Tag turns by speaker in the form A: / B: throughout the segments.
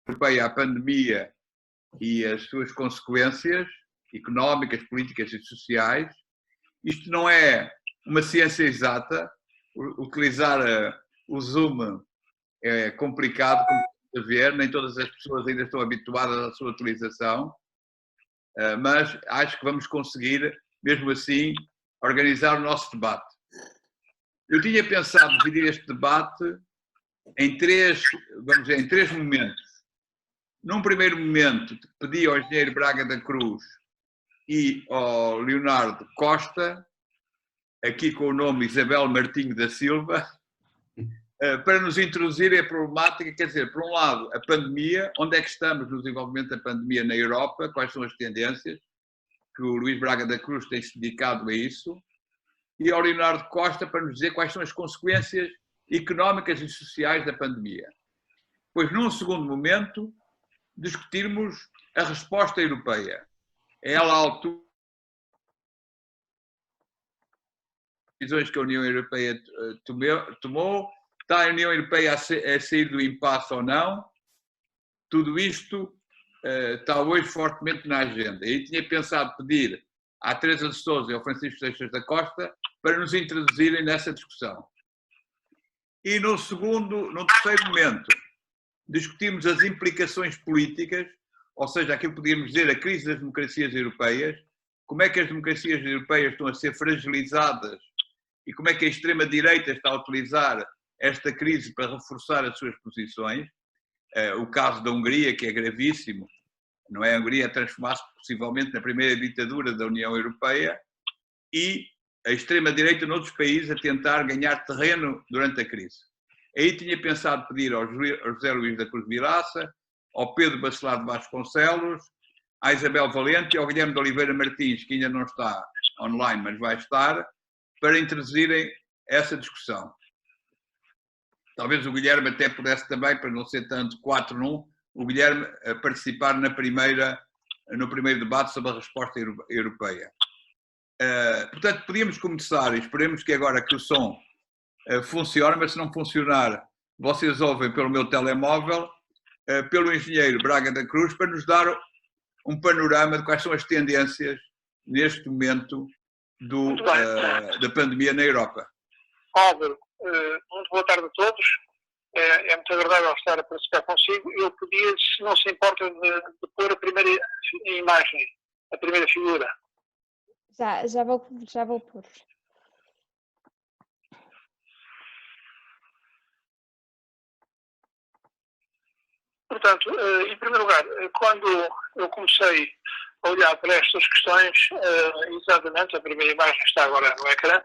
A: Europeia à pandemia e as suas consequências económicas, políticas e sociais. Isto não é uma ciência exata. Utilizar o Zoom é complicado, como a ver, nem todas as pessoas ainda estão habituadas à sua utilização, mas acho que vamos conseguir, mesmo assim, organizar o nosso debate. Eu tinha pensado dividir este debate em três momentos. Num primeiro momento, pedi ao engenheiro Braga da Cruz e ao Leonardo Costa, aqui com o nome Isabel Martinho da Silva, para nos introduzirem a problemática, quer dizer, por um lado, a pandemia, onde é que estamos no desenvolvimento da pandemia na Europa, quais são as tendências, que o Luís Braga da Cruz tem se dedicado a isso, e ao Leonardo Costa para nos dizer quais são as consequências económicas e sociais da pandemia. Pois, num segundo momento, discutirmos a resposta europeia. É ela a altura das decisões que a União Europeia tomou, está a União Europeia a sair do impasse ou não? Tudo isto está hoje fortemente na agenda. E tinha pensado pedir à Teresa de Sousa e ao Francisco Seixas da Costa para nos introduzirem nessa discussão. E num terceiro momento, discutimos as implicações políticas, ou seja, aquilo que podíamos dizer a crise das democracias europeias, como é que as democracias europeias estão a ser fragilizadas e como é que a extrema-direita está a utilizar esta crise para reforçar as suas posições. O caso da Hungria, que é gravíssimo, não é? A Hungria transformar-se possivelmente na primeira ditadura da União Europeia e a extrema-direita noutros países a tentar ganhar terreno durante a crise. Aí tinha pensado pedir ao José Luís da Cruz Vilaça, ao Pedro Bacelar de Vasconcelos, à Isabel Valente e ao Guilherme de Oliveira Martins, que ainda não está online, mas vai estar, para introduzirem essa discussão. Talvez o Guilherme até pudesse também, para não ser tanto 4-1, o Guilherme participar no primeiro debate sobre a resposta europeia. Portanto, podíamos começar, e esperemos que agora que o som funcione, mas se não funcionar, vocês ouvem pelo meu telemóvel, pelo engenheiro Braga da Cruz, para nos dar um panorama de quais são as tendências neste momento da pandemia na Europa.
B: Álvaro, muito boa tarde a todos. É muito agradável estar a participar consigo. Eu pedia, se não se importa, de pôr a primeira imagem, a primeira figura.
C: Já vou pôr.
B: Portanto, em primeiro lugar, quando eu comecei a olhar para estas questões, exatamente, a primeira imagem está agora no ecrã,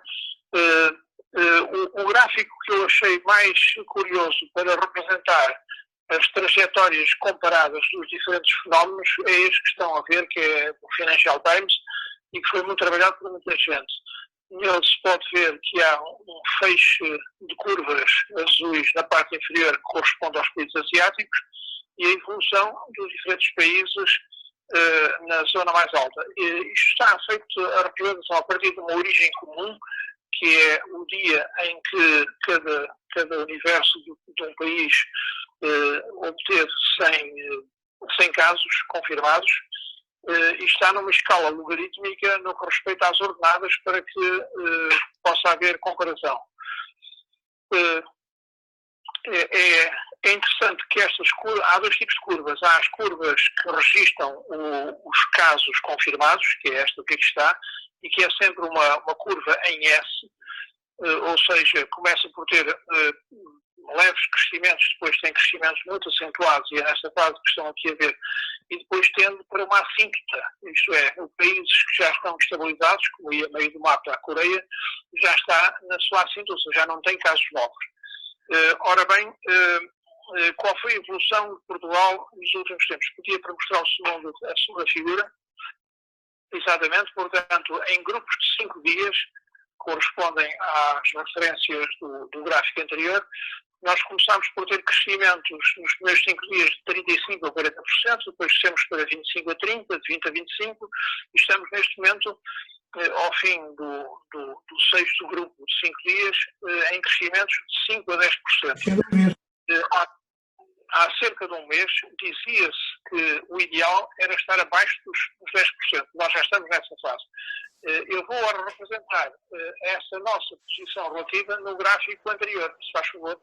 B: o gráfico que eu achei mais curioso para representar as trajetórias comparadas dos diferentes fenómenos é este que estão a ver, que é o Financial Times, e que foi muito trabalhado por muita gente. Nele se pode ver que há um feixe de curvas azuis na parte inferior que corresponde aos países asiáticos e a evolução dos diferentes países na zona mais alta. Isto está feito a representação a partir de uma origem comum, que é o dia em que cada universo de um país obteve 100 casos confirmados, e está numa escala logarítmica no que respeita às ordenadas para que possa haver comparação. É interessante que há dois tipos de curvas. Há as curvas que registram os casos confirmados, que é esta que aqui está, e que é sempre uma curva em S, ou seja, começa por ter leves crescimentos, depois tem crescimentos muito acentuados, e é nesta fase que estão aqui a ver, e depois tende para uma assíntota, isto é, países que já estão estabilizados, como ia a meio do mapa a Coreia, já está na sua assíntota, já não tem casos novos. Ora bem, qual foi a evolução de Portugal nos últimos tempos? Podia para mostrar a segunda figura. Exatamente, portanto, em grupos de 5 dias, correspondem às referências do gráfico anterior, nós começamos por ter crescimentos nos primeiros 5 dias de 35% a 40%, depois descemos para 25% a 30%, de 20% a 25%, e estamos neste momento, ao fim do sexto grupo de 5 dias, em crescimentos de 5% a 10%. há cerca de um mês, dizia-se que o ideal era estar abaixo dos 10%. Nós já estamos nessa fase. Eu vou agora representar essa nossa posição relativa no gráfico anterior, se faz favor.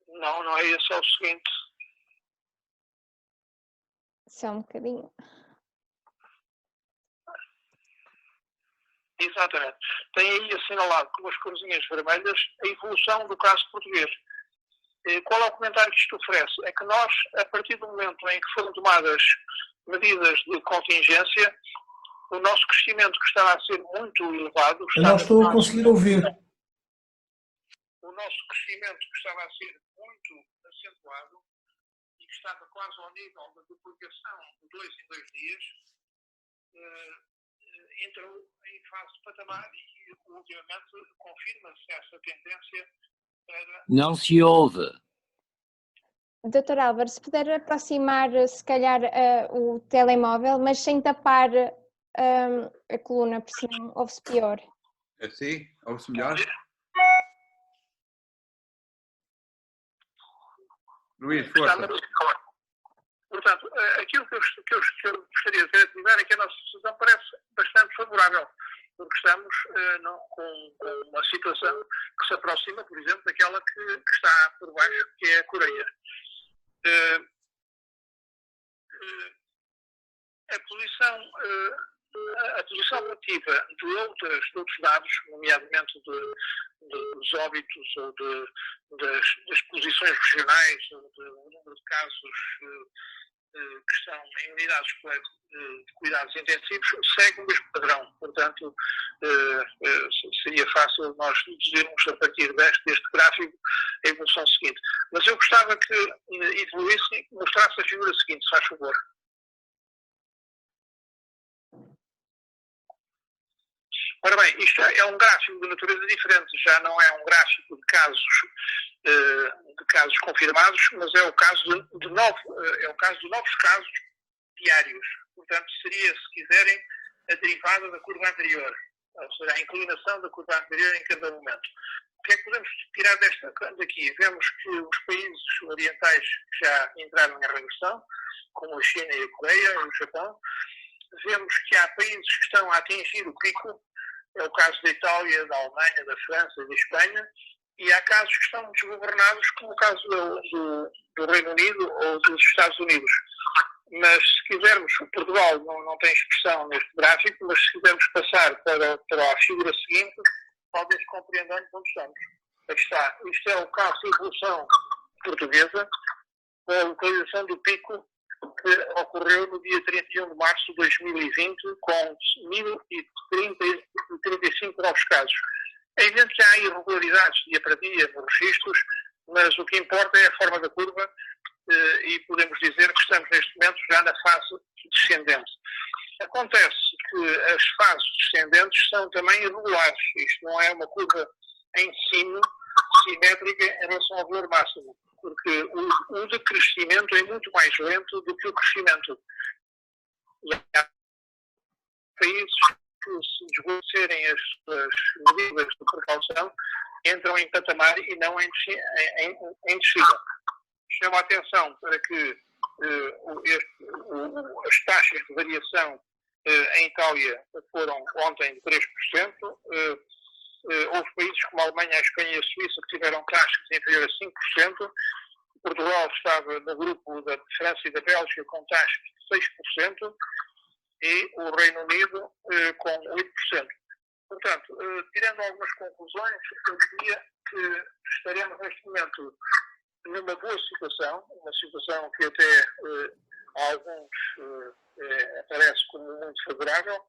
B: Não é esse, é o seguinte.
C: Só um bocadinho.
B: Exatamente. Tem aí assinalado com as corzinhas vermelhas a evolução do caso português. Qual é o comentário que isto oferece? É que nós, a partir do momento em que foram tomadas medidas de contingência, o nosso crescimento, que estava a ser muito elevado...
D: Eu não estou a conseguir ouvir.
B: O nosso crescimento, que estava a ser muito acentuado e que estava quase ao nível da duplicação de 2 em 2 dias, entrou em fase de patamar e, obviamente, confirma-se essa tendência para...
E: Não se ouve.
C: Dr. Álvaro, se puder aproximar, se calhar, o telemóvel, mas sem tapar a coluna, porque senão ouve-se pior.
A: Assim? Ouve-se melhor? Luís, força.
B: Portanto, aquilo que eu gostaria de ativar é que a nossa situação parece bastante favorável, porque estamos com uma situação que se aproxima, por exemplo, daquela que está por baixo, que é a Coreia. A posição relativa de outros dados, nomeadamente dos óbitos ou das posições regionais, ou do número de casos que estão em unidades de cuidados intensivos, segue o mesmo padrão. Portanto, seria fácil nós deduzirmos a partir deste gráfico a evolução seguinte. Mas eu gostava que evoluísse e mostrasse a figura seguinte, se faz favor. Ora bem, isto é um gráfico de natureza diferente, já não é um gráfico de casos confirmados, mas é o caso de novos casos diários. Portanto, seria, se quiserem, a derivada da curva anterior, ou seja, a inclinação da curva anterior em cada momento. O que é que podemos tirar daqui? Vemos que os países orientais já entraram em regressão, como a China e a Coreia, o Japão. Vemos que há países que estão a atingir o pico, é o caso da Itália, da Alemanha, da França e da Espanha, e há casos que estão desgovernados, como o caso do Reino Unido ou dos Estados Unidos. Mas se quisermos, Portugal não tem expressão neste gráfico, mas se quisermos passar para a figura seguinte, talvez compreendamos onde estamos. Aqui está. Isto é o caso de evolução portuguesa, com a localização do pico que ocorreu no dia 31 de março de 2020, com 1.035 novos casos. É evidente que há irregularidades dia para dia nos registros, mas o que importa é a forma da curva e podemos dizer que estamos neste momento já na fase descendente. Acontece que as fases descendentes são também irregulares. Isto não é uma curva em cima simétrica em relação ao valor máximo, porque o decrescimento é muito mais lento do que o crescimento. E há países que, se desgovernacerem as medidas de precaução, entram em patamar e não em descida. Chamo a atenção para que as taxas de variação em Itália foram ontem de 3%. Houve países como a Alemanha, a Espanha e a Suíça que tiveram taxas inferiores a 5%. Portugal estava no grupo da França e da Bélgica com taxas de 6% e o Reino Unido com 8%. Portanto, tirando algumas conclusões, eu diria que estaremos neste momento numa boa situação, uma situação que até a alguns parece como muito favorável,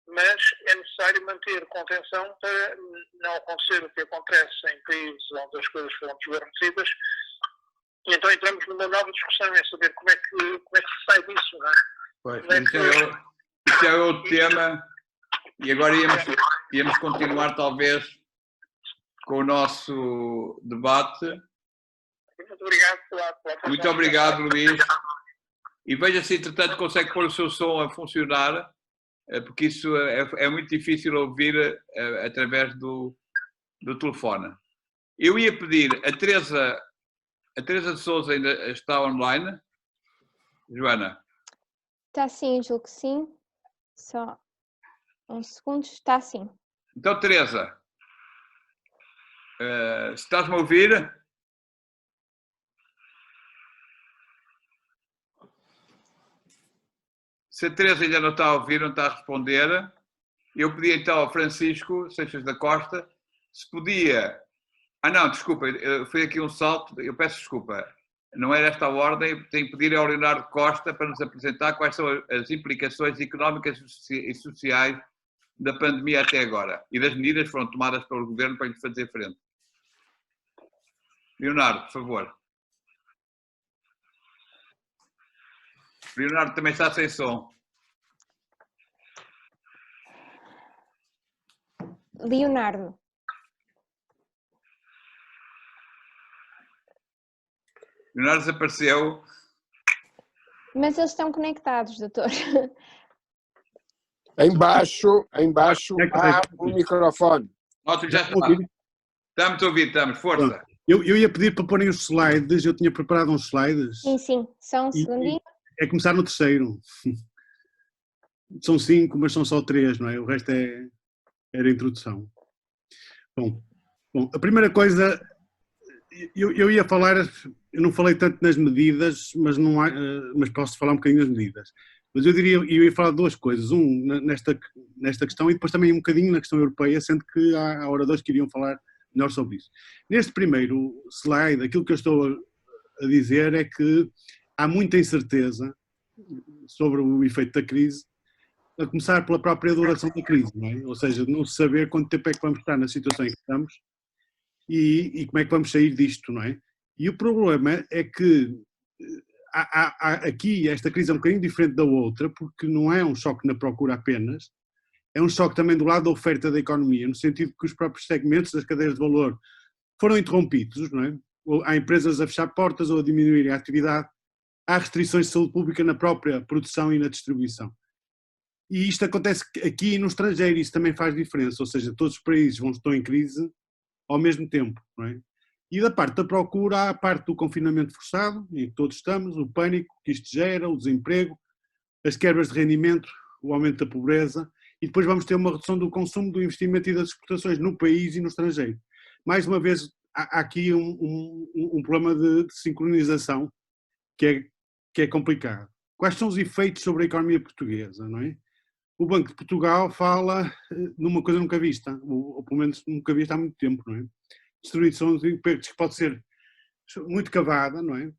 B: mas é necessário manter contenção para não acontecer o que acontece em países onde as coisas foram desguarnecidas. E então entramos numa nova discussão, é saber como é que se sai disso, não é?
A: Pois, isso é outro tema, e agora íamos continuar talvez com o nosso debate.
B: Muito obrigado pela atenção.
A: Muito obrigado, Luís. E veja se, entretanto, consegue pôr o seu som a funcionar, porque isso é muito difícil ouvir através do telefone. Eu ia pedir a Teresa de Sousa ainda está online? Joana?
C: Está sim, julgo que sim. Só um segundo, está sim.
A: Então, Teresa, estás-me a ouvir? Se a Teresa ainda não está a ouvir, não está a responder, eu pedi então ao Francisco Seixas da Costa se podia... não, desculpa, foi aqui um salto, eu peço desculpa. Não era esta a ordem, tenho que pedir ao Leonardo Costa para nos apresentar quais são as implicações económicas e sociais da pandemia até agora e das medidas que foram tomadas pelo Governo para lhe fazer frente. Leonardo, por favor. Leonardo também está sem som.
C: Leonardo.
A: Leonardo desapareceu.
C: Mas eles estão conectados, doutor.
D: Embaixo há um microfone.
A: Ótimo, já está. Estamos a ouvir, estamos. Força.
E: Eu ia pedir para porem os slides, eu tinha preparado uns slides.
C: Sim, só um segundinho.
E: É começar no terceiro. São 5, mas são só 3, não é? O resto era a introdução. Bom, a primeira coisa, eu ia falar, eu não falei tanto nas medidas, mas posso falar um bocadinho das medidas. Mas eu ia falar de duas coisas, nesta questão e depois também um bocadinho na questão europeia, sendo que há oradores que iriam falar melhor sobre isso. Neste primeiro slide, aquilo que eu estou a dizer é que há muita incerteza sobre o efeito da crise, a começar pela própria duração da crise, não é? Ou seja, não se saber quanto tempo é que vamos estar na situação em que estamos e como é que vamos sair disto, não é? E o problema é que aqui esta crise é um bocadinho diferente da outra, porque não é um choque na procura apenas, é um choque também do lado da oferta da economia, no sentido que os próprios segmentos das cadeias de valor foram interrompidos, não é? Ou há empresas a fechar portas ou a diminuir a atividade, há restrições de saúde pública na própria produção e na distribuição. E isto acontece aqui e no estrangeiro, isso também faz diferença, ou seja, todos os países estão em crise ao mesmo tempo, não é? E da parte da procura há a parte do confinamento forçado, em que todos estamos, o pânico que isto gera, o desemprego, as quebras de rendimento, o aumento da pobreza, e depois vamos ter uma redução do consumo, do investimento e das exportações no país e no estrangeiro. Mais uma vez, há aqui um problema de sincronização que é complicado. Quais são os efeitos sobre a economia portuguesa, não é? O Banco de Portugal fala numa coisa nunca vista, ou pelo menos nunca vista há muito tempo, não é? Destruição de empregos que pode ser muito cavada, não é?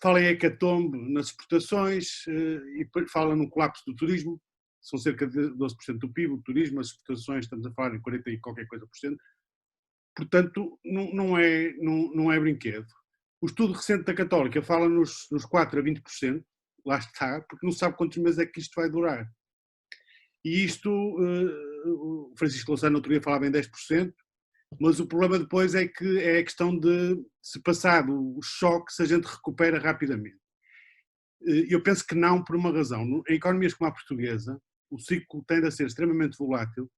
E: Fala em hecatombe nas exportações e fala no colapso do turismo, são cerca de 12% do PIB, o turismo, as exportações, estamos a falar em 40 e qualquer coisa por cento. Portanto, não é brinquedo. O estudo recente da Católica fala nos 4 a 20%, lá está, porque não sabe quantos meses é que isto vai durar. E isto, o Francisco Louçã no outro dia falava em 10%, mas o problema depois é que é a questão de, se passado o choque, se a gente recupera rapidamente. Eu penso que não, por uma razão. Em economias como a portuguesa, o ciclo tende a ser extremamente volátil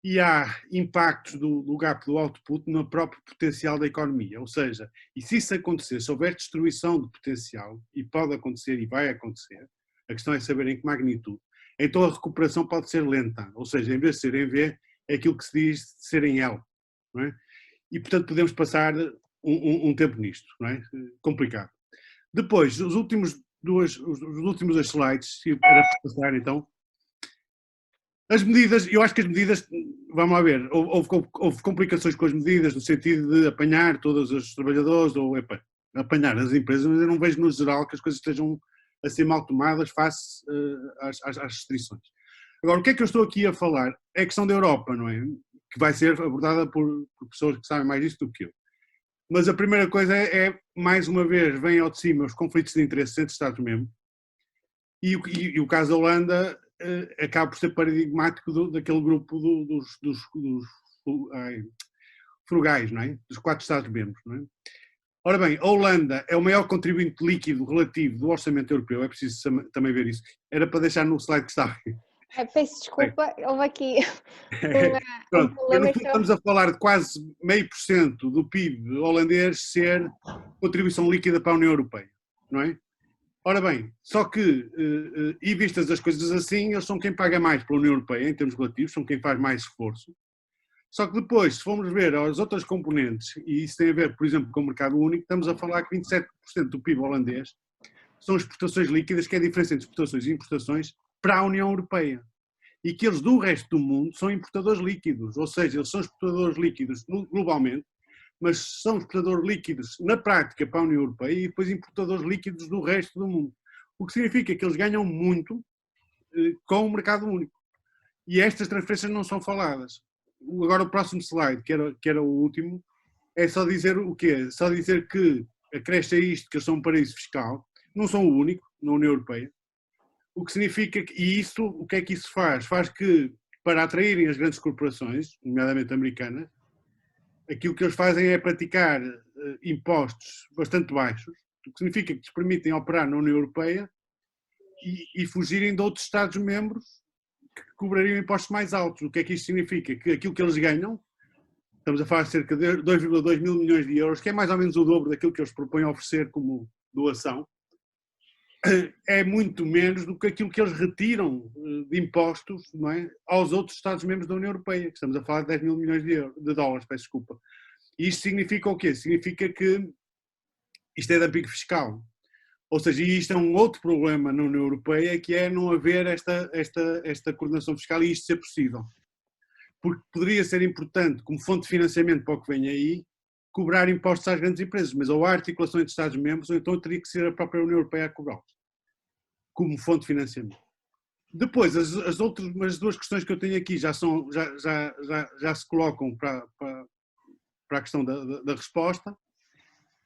E: e há impactos do gap do output no próprio potencial da economia. Ou seja, e se isso acontecer, se houver destruição de potencial, e pode acontecer e vai acontecer, a questão é saber em que magnitude, então a recuperação pode ser lenta. Ou seja, em vez de ser em V, é aquilo que se diz de ser em L. Não é? E, portanto, podemos passar um tempo nisto. Não é? Complicado. Depois, os últimos dois slides, era para passar então. As medidas, eu acho que as medidas, vamos lá ver, houve complicações com as medidas, no sentido de apanhar todos os trabalhadores, ou apanhar as empresas, mas eu não vejo no geral que as coisas estejam a ser mal tomadas face às restrições. Agora, o que é que eu estou aqui a falar? É a questão da Europa, não é? Que vai ser abordada por pessoas que sabem mais disso do que eu. Mas a primeira coisa é mais uma vez, vem ao de cima os conflitos de interesse entre Estados-membros, e o caso da Holanda acaba por ser paradigmático daquele grupo dos frugais, não é? Dos 4 Estados-membros, não é? Ora bem, a Holanda é o maior contribuinte líquido relativo do orçamento europeu, é preciso também ver isso. Era para deixar no slide que estava.
C: Peço desculpa, houve aqui
E: Pronto,
C: problema.
E: no fundo estamos a falar de quase 0,5% do PIB holandês ser contribuição líquida para a União Europeia, não é? Ora bem, só que, e vistas as coisas assim, eles são quem paga mais pela União Europeia, em termos relativos, são quem faz mais esforço. Só que depois, se formos ver as outras componentes, e isso tem a ver, por exemplo, com o mercado único, estamos a falar que 27% do PIB holandês são exportações líquidas, que é a diferença entre exportações e importações para a União Europeia. E que eles do resto do mundo são importadores líquidos, ou seja, eles são exportadores líquidos globalmente, mas são exportadores líquidos na prática para a União Europeia e depois importadores líquidos do resto do mundo. O que significa que eles ganham muito com o mercado único. E estas transferências não são faladas. Agora o próximo slide, que era o último, é só dizer o quê? Só dizer que acresce a isto que eles são um paraíso fiscal, não são o único na União Europeia, o que significa que, e isso, o que é que isso faz? Faz que, para atraírem as grandes corporações, nomeadamente americanas, aquilo que eles fazem é praticar impostos bastante baixos, o que significa que lhes permitem operar na União Europeia e fugirem de outros Estados-membros que cobrariam impostos mais altos. O que é que isto significa? Que aquilo que eles ganham, estamos a falar de cerca de 2,2 mil milhões de euros, que é mais ou menos o dobro daquilo que eles propõem oferecer como doação, é muito menos do que aquilo que eles retiram de impostos, não é, aos outros Estados-membros da União Europeia, que estamos a falar de 10 mil milhões de dólares, peço desculpa. E isto significa o quê? Significa que isto é dumping fiscal. Ou seja, isto é um outro problema na União Europeia, que é não haver esta coordenação fiscal e isto ser possível. Porque poderia ser importante, como fonte de financiamento para o que vem aí, cobrar impostos às grandes empresas, mas ou há articulação entre Estados-membros, ou então teria que ser a própria União Europeia a cobrá-los, como fonte de financiamento. Depois, as duas questões que eu tenho aqui já se colocam para a questão da resposta.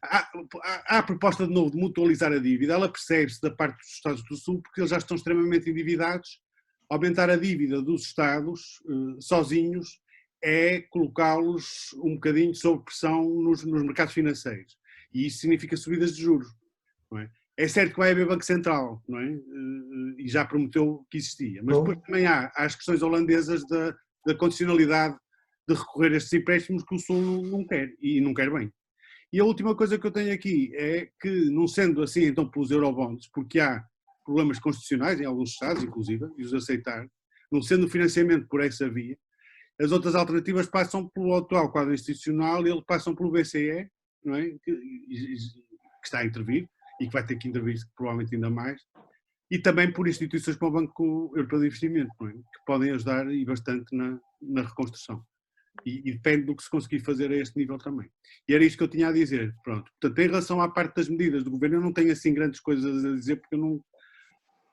E: Há a proposta de novo de mutualizar a dívida, ela percebe-se da parte dos Estados do Sul, porque eles já estão extremamente endividados. Aumentar a dívida dos Estados sozinhos é colocá-los um bocadinho sob pressão nos mercados financeiros. E isso significa subidas de juros. Não é? É certo que vai haver Banco Central, não é? E já prometeu que existia. Mas depois também há as questões holandesas da condicionalidade de recorrer a estes empréstimos que o Sul não quer, e não quer bem. E a última coisa que eu tenho aqui é que, não sendo assim então pelos eurobonds, porque há problemas constitucionais em alguns Estados, inclusive, e os aceitar, não sendo o financiamento por essa via, as outras alternativas passam pelo atual quadro institucional e eles passam pelo BCE, não é? que está a intervir e que vai ter que intervir provavelmente ainda mais, e também por instituições como o Banco Europeu de Investimento, não é? Que podem ajudar e bastante na reconstrução. E depende do que se conseguir fazer a este nível também. E era isto que eu tinha a dizer. Pronto. Portanto, em relação à parte das medidas do governo, eu não tenho assim grandes coisas a dizer, porque eu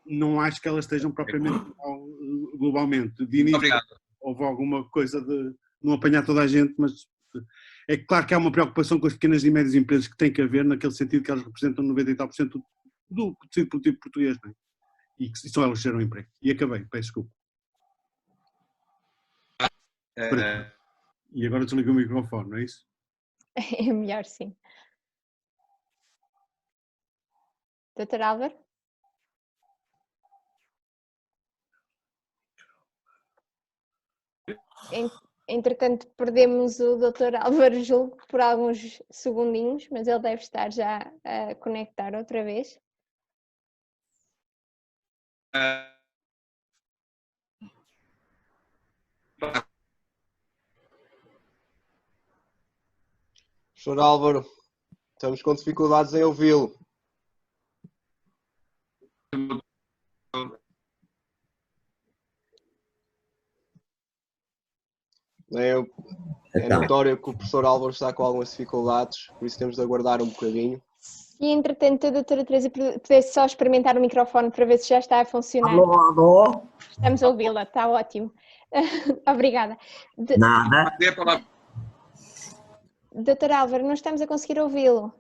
E: não acho que elas estejam propriamente globalmente. De início, obrigado. Houve alguma coisa de não apanhar toda a gente, mas é claro que há uma preocupação com as pequenas e médias empresas que tem que haver, naquele sentido que elas representam 90 e tal % do tecido produtivo português, não é? E que só elas geram emprego. E acabei, peço desculpa. E agora desliga o microfone, não é isso?
C: É melhor, sim. Dr. Álvaro? Entretanto, perdemos o Dr. Álvaro, julgo, por alguns segundinhos, mas ele deve estar já a conectar outra vez.
F: Sr. Álvaro, estamos com dificuldades em ouvi-lo. É notório que o professor Álvaro está com algumas dificuldades, por isso temos de aguardar um bocadinho.
C: E entretanto a doutora Teresa pudesse só experimentar o microfone para ver se já está a funcionar.
G: Alô, alô?
C: Estamos a ouvi-la, está ótimo. Obrigada.
G: Nada.
C: Doutor Álvaro, não estamos a conseguir ouvi-lo.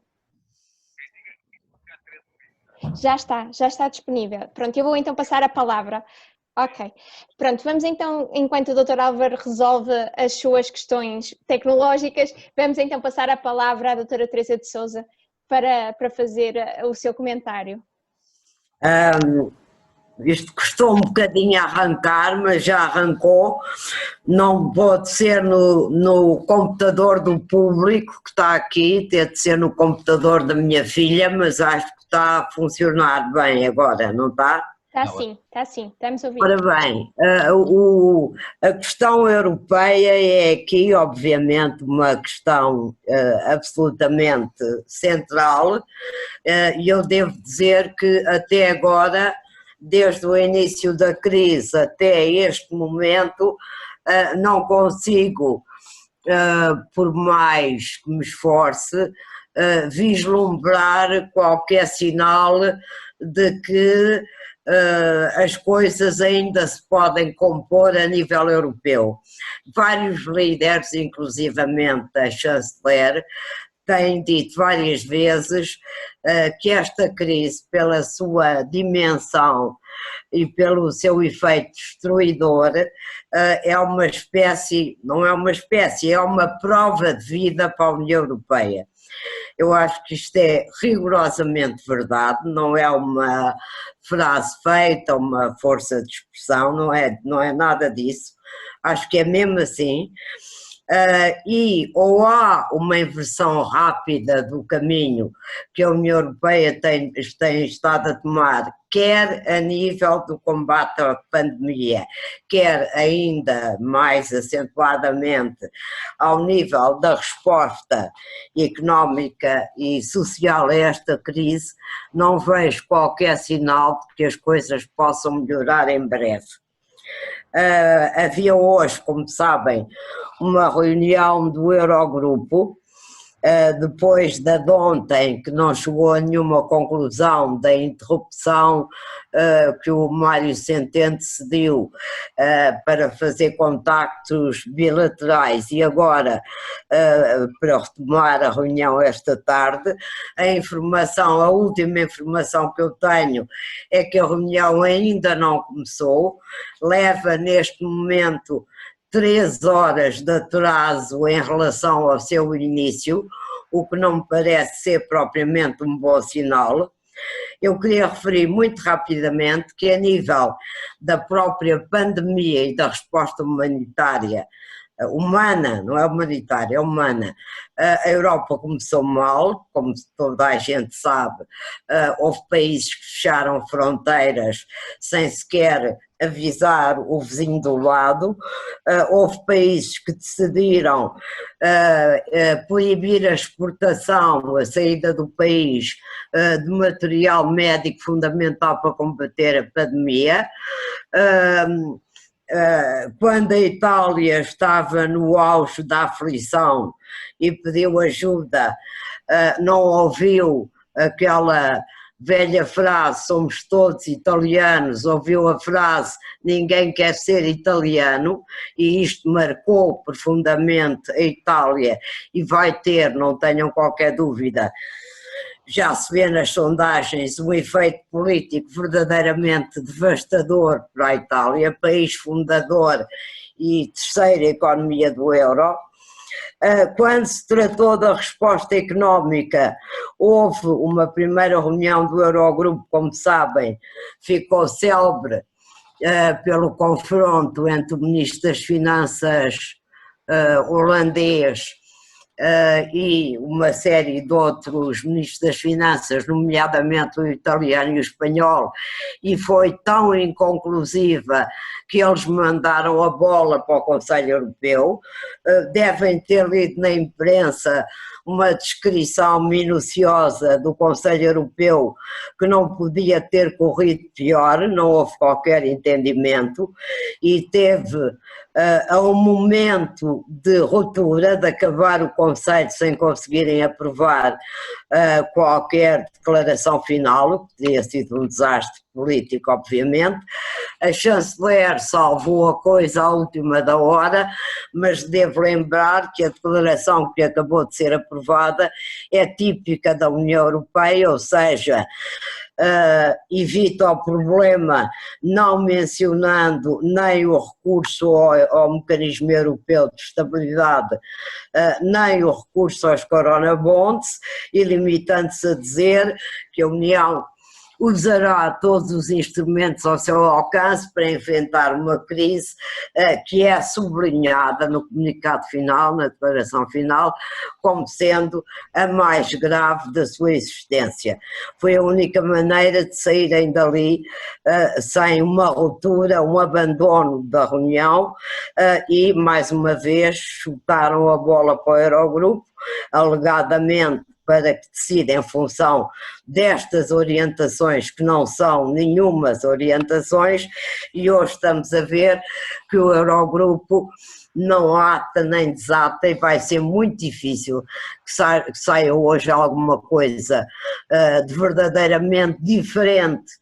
C: Já está disponível. Pronto, eu vou então passar a palavra. Ok, pronto, vamos então, enquanto o Dr. Álvaro resolve as suas questões tecnológicas, vamos então passar a palavra à doutora Teresa de Sousa para fazer o seu comentário.
G: Isto custou um bocadinho a arrancar, mas já arrancou. Não pode ser no computador do público que está aqui, tem de ser no computador da minha filha, mas acho que está a funcionar bem agora, não está?
C: Está sim, estamos a ouvir.
G: Ora bem, a questão europeia é aqui, obviamente, uma questão absolutamente central, e eu devo dizer que até agora, desde o início da crise até este momento, não consigo, por mais que me esforce, vislumbrar qualquer sinal de que as coisas ainda se podem compor a nível europeu. Vários líderes, inclusivamente a chanceler, têm dito várias vezes que esta crise, pela sua dimensão e pelo seu efeito destruidor, é uma espécie, não é uma espécie, é uma prova de vida para a União Europeia. Eu acho que isto é rigorosamente verdade, não é uma frase feita, uma força de expressão, não é nada disso, acho que é mesmo assim. E ou há uma inversão rápida do caminho que a União Europeia tem estado a tomar, quer a nível do combate à pandemia, quer ainda mais acentuadamente ao nível da resposta económica e social a esta crise, não vejo qualquer sinal de que as coisas possam melhorar em breve. Havia hoje, como sabem, uma reunião do Eurogrupo, depois da de ontem, que não chegou a nenhuma conclusão da interrupção que o Mário Centeno decidiu para fazer contactos bilaterais e agora para retomar a reunião esta tarde. A última informação que eu tenho é que a reunião ainda não começou, leva neste momento 3 horas de atraso em relação ao seu início, o que não me parece ser propriamente um bom sinal. Eu queria referir muito rapidamente que a nível da própria pandemia e da resposta humanitária, humana, não é humanitária, é humana, a Europa começou mal, como toda a gente sabe, houve países que fecharam fronteiras sem sequer avisar o vizinho do lado, houve países que decidiram proibir a exportação, a saída do país de material médico fundamental para combater a pandemia. Quando a Itália estava no auge da aflição e pediu ajuda, não ouviu aquela velha frase, somos todos italianos, ouviu a frase, ninguém quer ser italiano, e isto marcou profundamente a Itália e vai ter, não tenham qualquer dúvida, já se vê nas sondagens um efeito político verdadeiramente devastador para a Itália, país fundador e terceira economia do euro. Quando se tratou da resposta económica, houve uma primeira reunião do Eurogrupo, como sabem, ficou célebre pelo confronto entre o Ministro das Finanças holandês e uma série de outros ministros das Finanças, nomeadamente o italiano e o espanhol, e foi tão inconclusiva que eles mandaram a bola para o Conselho Europeu. Devem ter lido na imprensa uma descrição minuciosa do Conselho Europeu que não podia ter corrido pior, não houve qualquer entendimento e teve a um momento de ruptura, de acabar o Conselho sem conseguirem aprovar qualquer declaração final, que teria sido um desastre político, obviamente. A chanceler salvou a coisa à última da hora, mas devo lembrar que a declaração que acabou de ser aprovada é típica da União Europeia, ou seja, evita o problema não mencionando nem o recurso ao mecanismo europeu de estabilidade, nem o recurso aos coronabonds, e limitando-se a dizer que a União usará todos os instrumentos ao seu alcance para enfrentar uma crise que é sublinhada no comunicado final, na declaração final, como sendo a mais grave da sua existência. Foi a única maneira de saírem dali sem uma ruptura, um abandono da reunião e, mais uma vez, chutaram a bola para o Eurogrupo, alegadamente para que decida em função destas orientações que não são nenhumas orientações, e hoje estamos a ver que o Eurogrupo não ata nem desata e vai ser muito difícil que saia hoje alguma coisa de verdadeiramente diferente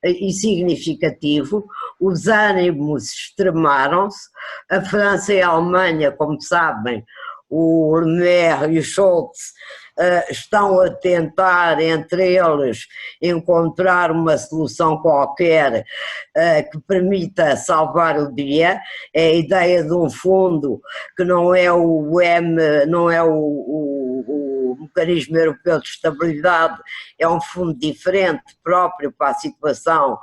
G: e significativo. Os ânimos extremaram-se, a França e a Alemanha, como sabem, o Le Maire e o Scholz estão a tentar entre eles encontrar uma solução qualquer que permita salvar o dia. É a ideia de um fundo que não é o Mecanismo Europeu de Estabilidade, é um fundo diferente, próprio para a situação,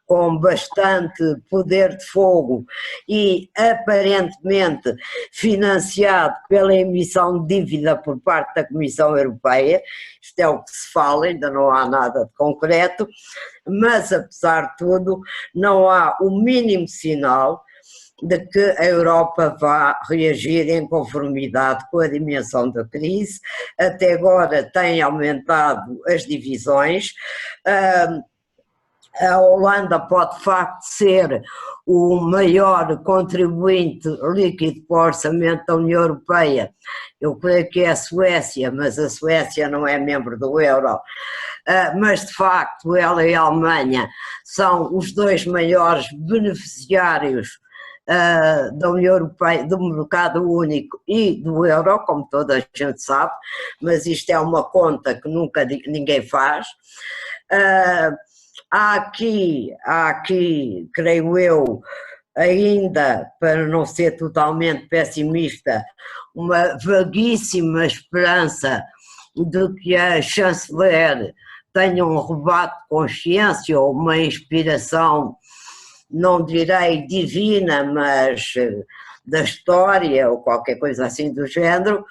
G: com bastante poder de fogo e aparentemente financiado pela emissão de dívida por parte da Comissão Europeia. Isto é o que se fala, ainda não há nada de concreto, mas apesar de tudo não há o mínimo sinal de que a Europa vá reagir em conformidade com a dimensão da crise. Até agora tem aumentado as divisões. A Holanda pode de facto ser o maior contribuinte líquido para o orçamento da União Europeia. Eu creio que é a Suécia, mas a Suécia não é membro do euro. Mas de facto ela e a Alemanha são os dois maiores beneficiários da União Europeia, do mercado único e do euro, como toda a gente sabe, mas isto é uma conta que nunca ninguém faz. Há aqui, creio eu, ainda, para não ser totalmente pessimista, uma vaguíssima esperança de que a chanceler tenha um rebate de consciência ou uma inspiração, não direi divina, mas da história ou qualquer coisa assim do género,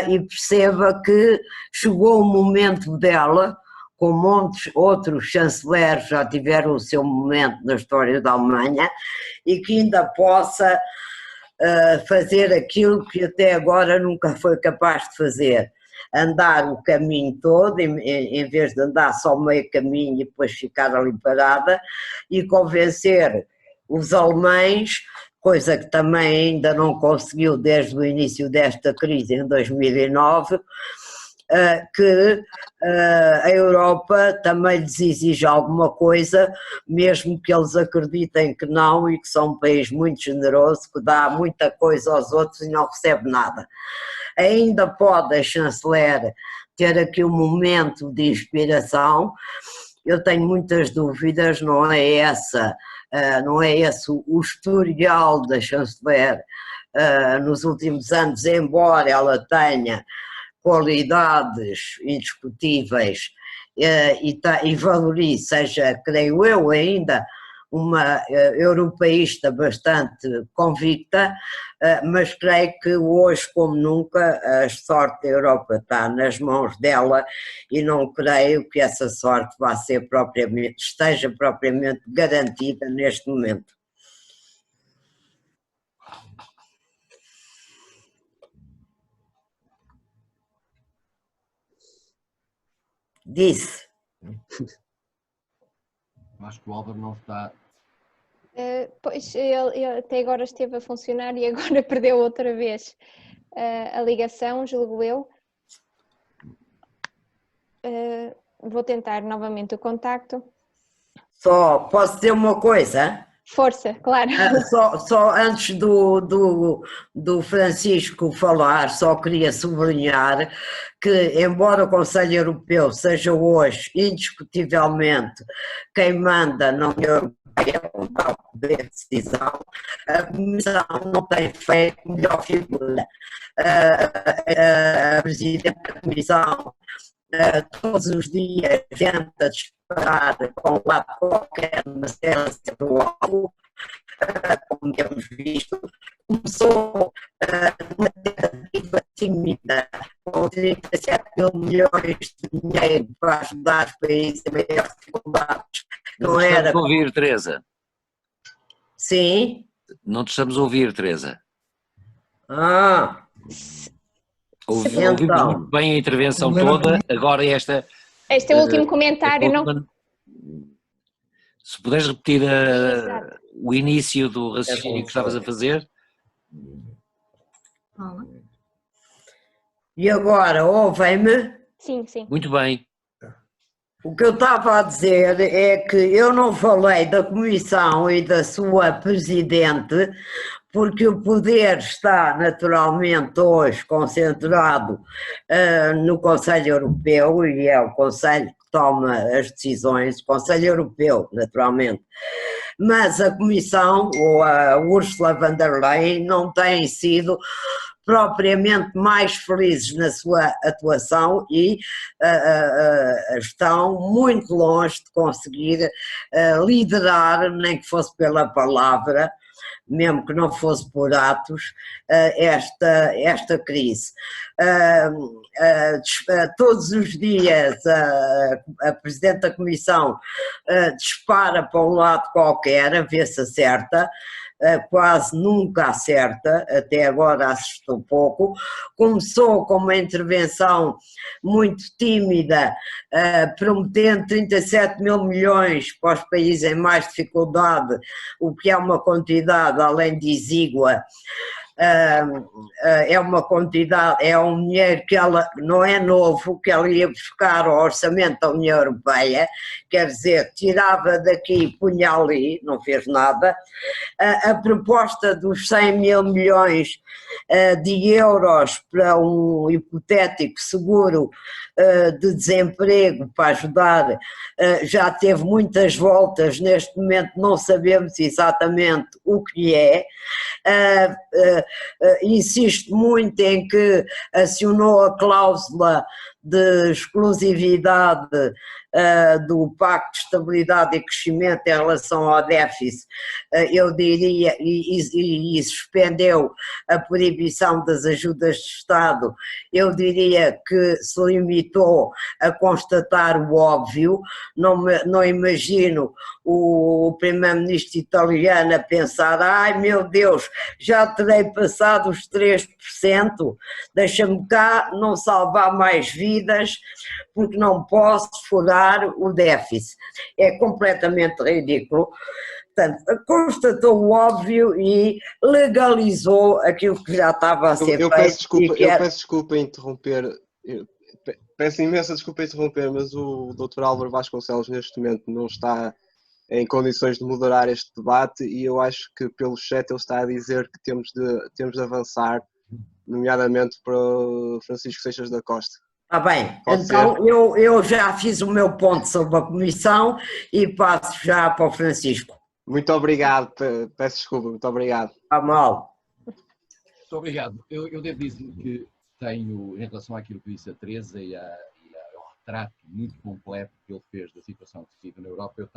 G: e perceba que chegou o momento dela, com muitos outros chanceleres já tiveram o seu momento na história da Alemanha, e que ainda possa fazer aquilo que até agora nunca foi capaz de fazer, andar o caminho todo, em vez de andar só meio caminho e depois ficar ali parada, e convencer os alemães, coisa que também ainda não conseguiu desde o início desta crise em 2009, que a Europa também lhes exige alguma coisa, mesmo que eles acreditem que não, e que são um país muito generoso, que dá muita coisa aos outros e não recebe nada. Ainda pode a chanceler ter aqui um momento de inspiração. Eu tenho muitas dúvidas, não é esse o historial da chanceler nos últimos anos, embora ela tenha qualidades indiscutíveis e valorize, seja, creio eu, ainda uma europeísta bastante convicta, mas creio que hoje, como nunca, a sorte da Europa está nas mãos dela, e não creio que essa sorte esteja propriamente garantida neste momento. Disse.
F: Acho que o Álvaro não está.
C: Pois, ele até agora esteve a funcionar e agora perdeu outra vez a ligação, julgo eu. Vou tentar novamente o contacto.
G: Só posso dizer uma coisa?
C: Força, claro.
G: Só antes do Francisco falar, só queria sublinhar que, embora o Conselho Europeu seja hoje indiscutivelmente quem manda na União Europeia, com tal poder de decisão, a Comissão não tem feito melhor figura. A Presidente da Comissão todos os dias tenta parar com um lado qualquer na ciência do álcool, como temos visto, começou uma tentativa tímida com 37 mil milhões de dinheiro para ajudar os países em maiores dificuldades.
H: Não era... estamos a ouvir, Teresa.
G: Sim?
H: Não te estamos a ouvir, Teresa.
G: Ouvimos
H: muito bem a intervenção toda, agora esta...
C: Este é o último comentário, não...
H: Se puderes repetir o início do raciocínio que estavas a fazer.
G: E agora, ouvem-me?
C: Sim, sim.
H: Muito bem.
G: O que eu estava a dizer é que eu não falei da Comissão e da sua Presidente, porque o poder está naturalmente hoje concentrado no Conselho Europeu, e é o Conselho que toma as decisões, o Conselho Europeu, naturalmente. Mas a Comissão, ou a Ursula von der Leyen, não tem sido propriamente mais felizes na sua atuação e estão muito longe de conseguir liderar, nem que fosse pela palavra, mesmo que não fosse por atos, esta crise. Todos os dias a Presidente da Comissão dispara para um lado qualquer, a ver se acerta, quase nunca acerta, até agora acertou pouco. Começou com uma intervenção muito tímida, prometendo 37 mil milhões para os países em mais dificuldade, o que é uma quantidade além de exígua. É uma quantidade, é um dinheiro que ela não é novo, que ela ia buscar ao orçamento da União Europeia, quer dizer, tirava daqui e punha ali, não fez nada. A proposta dos 100 mil milhões de euros para um hipotético seguro de desemprego para ajudar já teve muitas voltas, neste momento não sabemos exatamente o que é. Insisto muito em que acionou a cláusula de exclusividade do Pacto de Estabilidade e Crescimento em relação ao déficit, eu diria, e suspendeu a proibição das ajudas de Estado, eu diria que se limitou a constatar o óbvio. Não imagino o primeiro-ministro italiano a pensar: ai meu Deus, já terei passado os 3%, deixa-me cá não salvar mais vidas, porque não posso furar o déficit. É completamente ridículo. Portanto, constatou o óbvio e legalizou aquilo que já estava a ser feito.
F: Eu peço desculpa interromper, peço imensa desculpa interromper, mas o Dr. Álvaro Vasconcelos neste momento não está em condições de moderar este debate, e eu acho que pelo chat ele está a dizer que temos de avançar, nomeadamente para Francisco Seixas da Costa.
G: Está bem, então eu já fiz o meu ponto sobre a comissão e passo já para o Francisco.
F: Muito obrigado, peço desculpa, muito obrigado.
G: Está mal.
I: Muito obrigado. Eu devo dizer que tenho, em relação àquilo que disse a Teresa e ao retrato muito completo que ele fez da situação que se vive na Europa, eu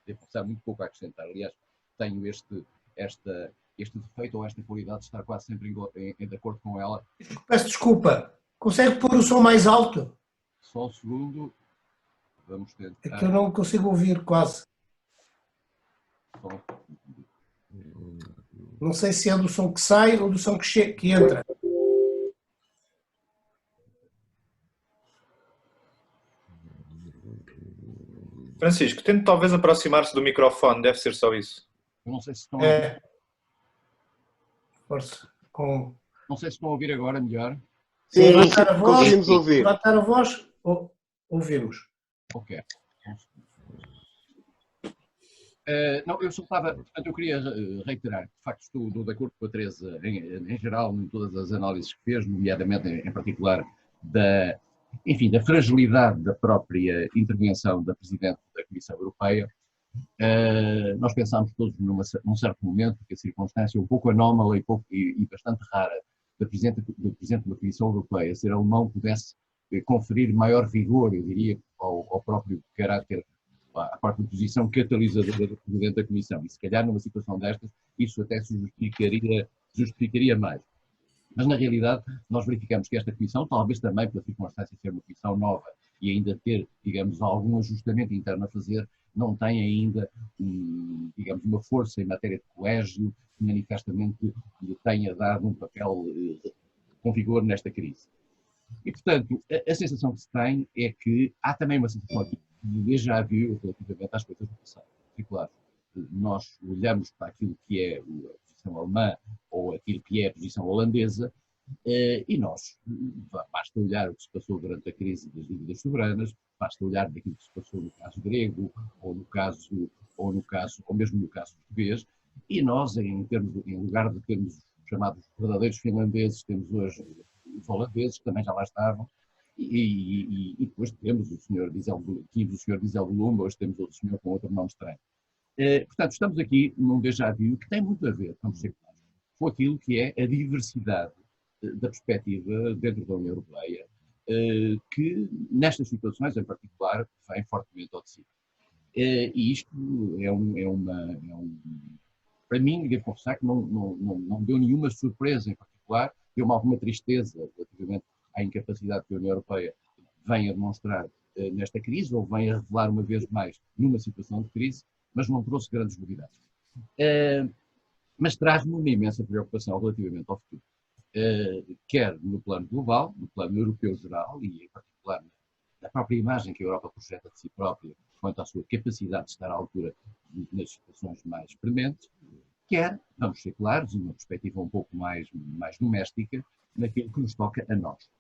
I: devo passar muito pouco a acrescentar. Aliás, tenho este defeito ou esta qualidade de estar quase sempre de acordo com ela.
J: Peço desculpa. Consegue pôr o som mais alto?
I: Só um segundo. Vamos tentar.
J: É que eu não consigo ouvir quase. Não sei se é do som que sai ou do som que entra.
K: Francisco, tente talvez aproximar-se do microfone, deve ser só isso.
I: Eu não sei se estão a ouvir.
J: Força.
I: Não sei se estão a ouvir agora melhor.
F: Sim, conseguimos ouvir.
J: Levantar a voz, ouvimos.
I: Ok. Não, eu só estava, portanto, eu queria reiterar, de facto estou de acordo com a Teresa em geral, em todas as análises que fez, nomeadamente em particular da fragilidade da própria intervenção da Presidente da Comissão Europeia. Nós pensámos todos num certo momento que a circunstância um pouco anómala e bastante rara do Presidente da Comissão Europeia ser alemão pudesse conferir maior vigor, eu diria, ao próprio caráter a própria posição catalisadora do Presidente da Comissão. E se calhar numa situação destas, isso até se justificaria mais. Mas na realidade nós verificamos que esta Comissão, talvez também pela circunstância de ser uma Comissão nova e ainda ter, digamos, algum ajustamento interno a fazer, não tem ainda, digamos, uma força em matéria de colégio que manifestamente lhe tenha dado um papel com vigor nesta crise. E, portanto, a sensação que se tem é que há também uma sensação de déjà vu relativamente às coisas do passado. Em particular, nós olhamos para aquilo que é a posição alemã ou aquilo que é a posição holandesa e nós, basta olhar o que se passou durante a crise das dívidas soberanas, basta olhar daquilo que se passou no caso grego ou mesmo no caso português, e nós, em lugar de termos os chamados verdadeiros finlandeses, temos hoje os holandeses, que também já lá estavam, e depois temos o Sr. Dijsselbloem, hoje temos outro senhor com outro nome estranho. Portanto, estamos aqui num déjà vu que tem muito a ver, vamos ser claros, com aquilo que é a diversidade da perspectiva dentro da União Europeia, que nestas situações em particular vem fortemente ao de cima. E isto para mim, devo confessar que não deu nenhuma surpresa em particular, deu-me alguma tristeza relativamente à incapacidade que a União Europeia vem a demonstrar nesta crise, ou vem a revelar uma vez mais numa situação de crise, mas não trouxe grandes novidades. Mas traz-me uma imensa preocupação relativamente ao futuro. Quer no plano global, no plano europeu geral, e em particular na própria imagem que a Europa projeta de si própria, quanto à sua capacidade de estar à altura nas situações mais prementes, quer, vamos ser claros, numa perspectiva um pouco mais doméstica, naquilo que nos toca a nós.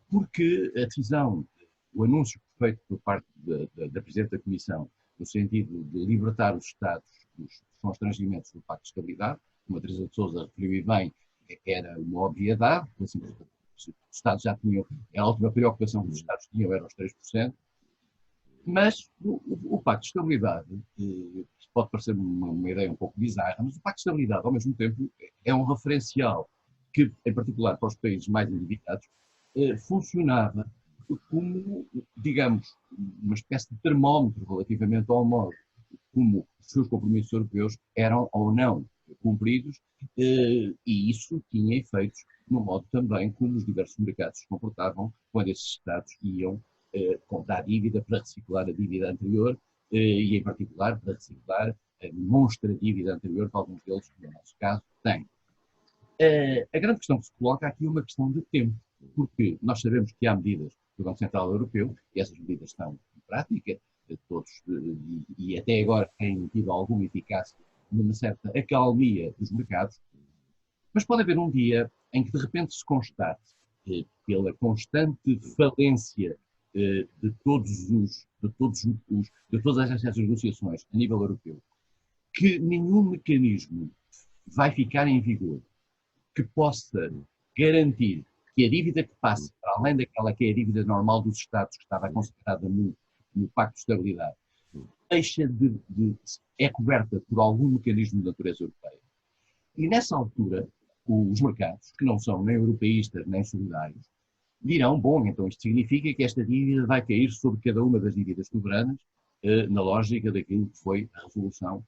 I: Porque a decisão, o anúncio feito por parte da Presidente da Comissão, no sentido de libertar os Estados dos constrangimentos do Pacto de Estabilidade, como a Teresa de Sousa referiu e bem, era uma obviedade, assim, os Estados já tinham, a última preocupação que os Estados tinham era os 3%, mas o Pacto de Estabilidade, pode parecer uma ideia um pouco bizarra, mas o Pacto de Estabilidade, ao mesmo tempo, é um referencial que, em particular para os países mais endividados, funcionava como, digamos, uma espécie de termómetro relativamente ao modo como os seus compromissos europeus eram ou não cumpridos, e isso tinha efeitos no modo também como os diversos mercados se comportavam quando esses Estados iam comprar dívida para reciclar a dívida anterior e, em particular, para reciclar a monstra dívida anterior que alguns deles, no nosso caso, têm. A grande questão que se coloca aqui é uma questão de tempo, porque nós sabemos que há medidas do Banco Central Europeu, e essas medidas estão em prática, todos, e até agora têm tido alguma eficácia numa certa acalmia dos mercados, mas pode haver um dia em que de repente se constate, pela constante falência de todas as essas negociações a nível europeu, que nenhum mecanismo vai ficar em vigor que possa garantir que a dívida que passa para além daquela que é a dívida normal dos Estados, que estava considerada no Pacto de Estabilidade, é coberta por algum mecanismo de natureza europeia. E nessa altura, os mercados, que não são nem europeístas nem solidários, dirão, bom, então isto significa que esta dívida vai cair sobre cada uma das dívidas soberanas, na lógica daquilo que foi a revolução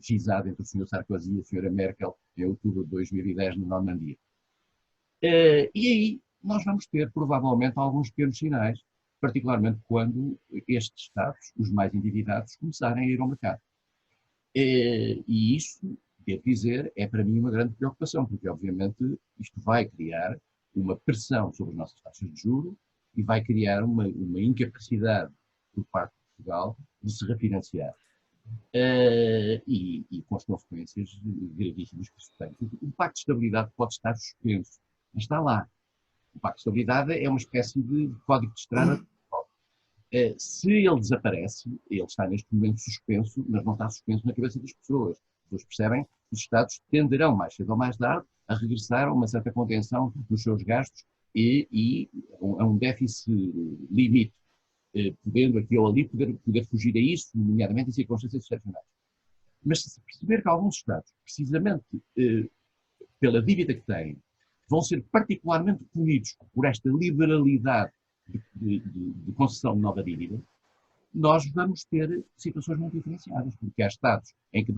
I: gizada entre o Sr. Sarkozy e a Sra. Merkel em outubro de 2010 na Normandia. E aí nós vamos ter provavelmente alguns pequenos sinais, particularmente quando estes Estados, os mais endividados, começarem a ir ao mercado. E isso, devo dizer, é para mim uma grande preocupação, porque obviamente isto vai criar uma pressão sobre as nossas taxas de juros e vai criar uma incapacidade por parte de Portugal de se refinanciar. E com as consequências gravíssimas que isso tem. O Pacto de Estabilidade pode estar suspenso, mas está lá. O Pacto de Estabilidade é uma espécie de código de estrada. Se ele desaparece, ele está neste momento suspenso, mas não está suspenso na cabeça das pessoas. As pessoas percebem que os Estados tenderão, mais cedo ou mais tarde, a regressar a uma certa contenção nos seus gastos e a um déficit limite, podendo aqui ou ali poder fugir a isso, nomeadamente em circunstâncias excepcionais. Mas se perceber que alguns Estados, precisamente pela dívida que têm, vão ser particularmente punidos por esta liberalidade de concessão de nova dívida, nós vamos ter situações muito diferenciadas, porque há Estados em que,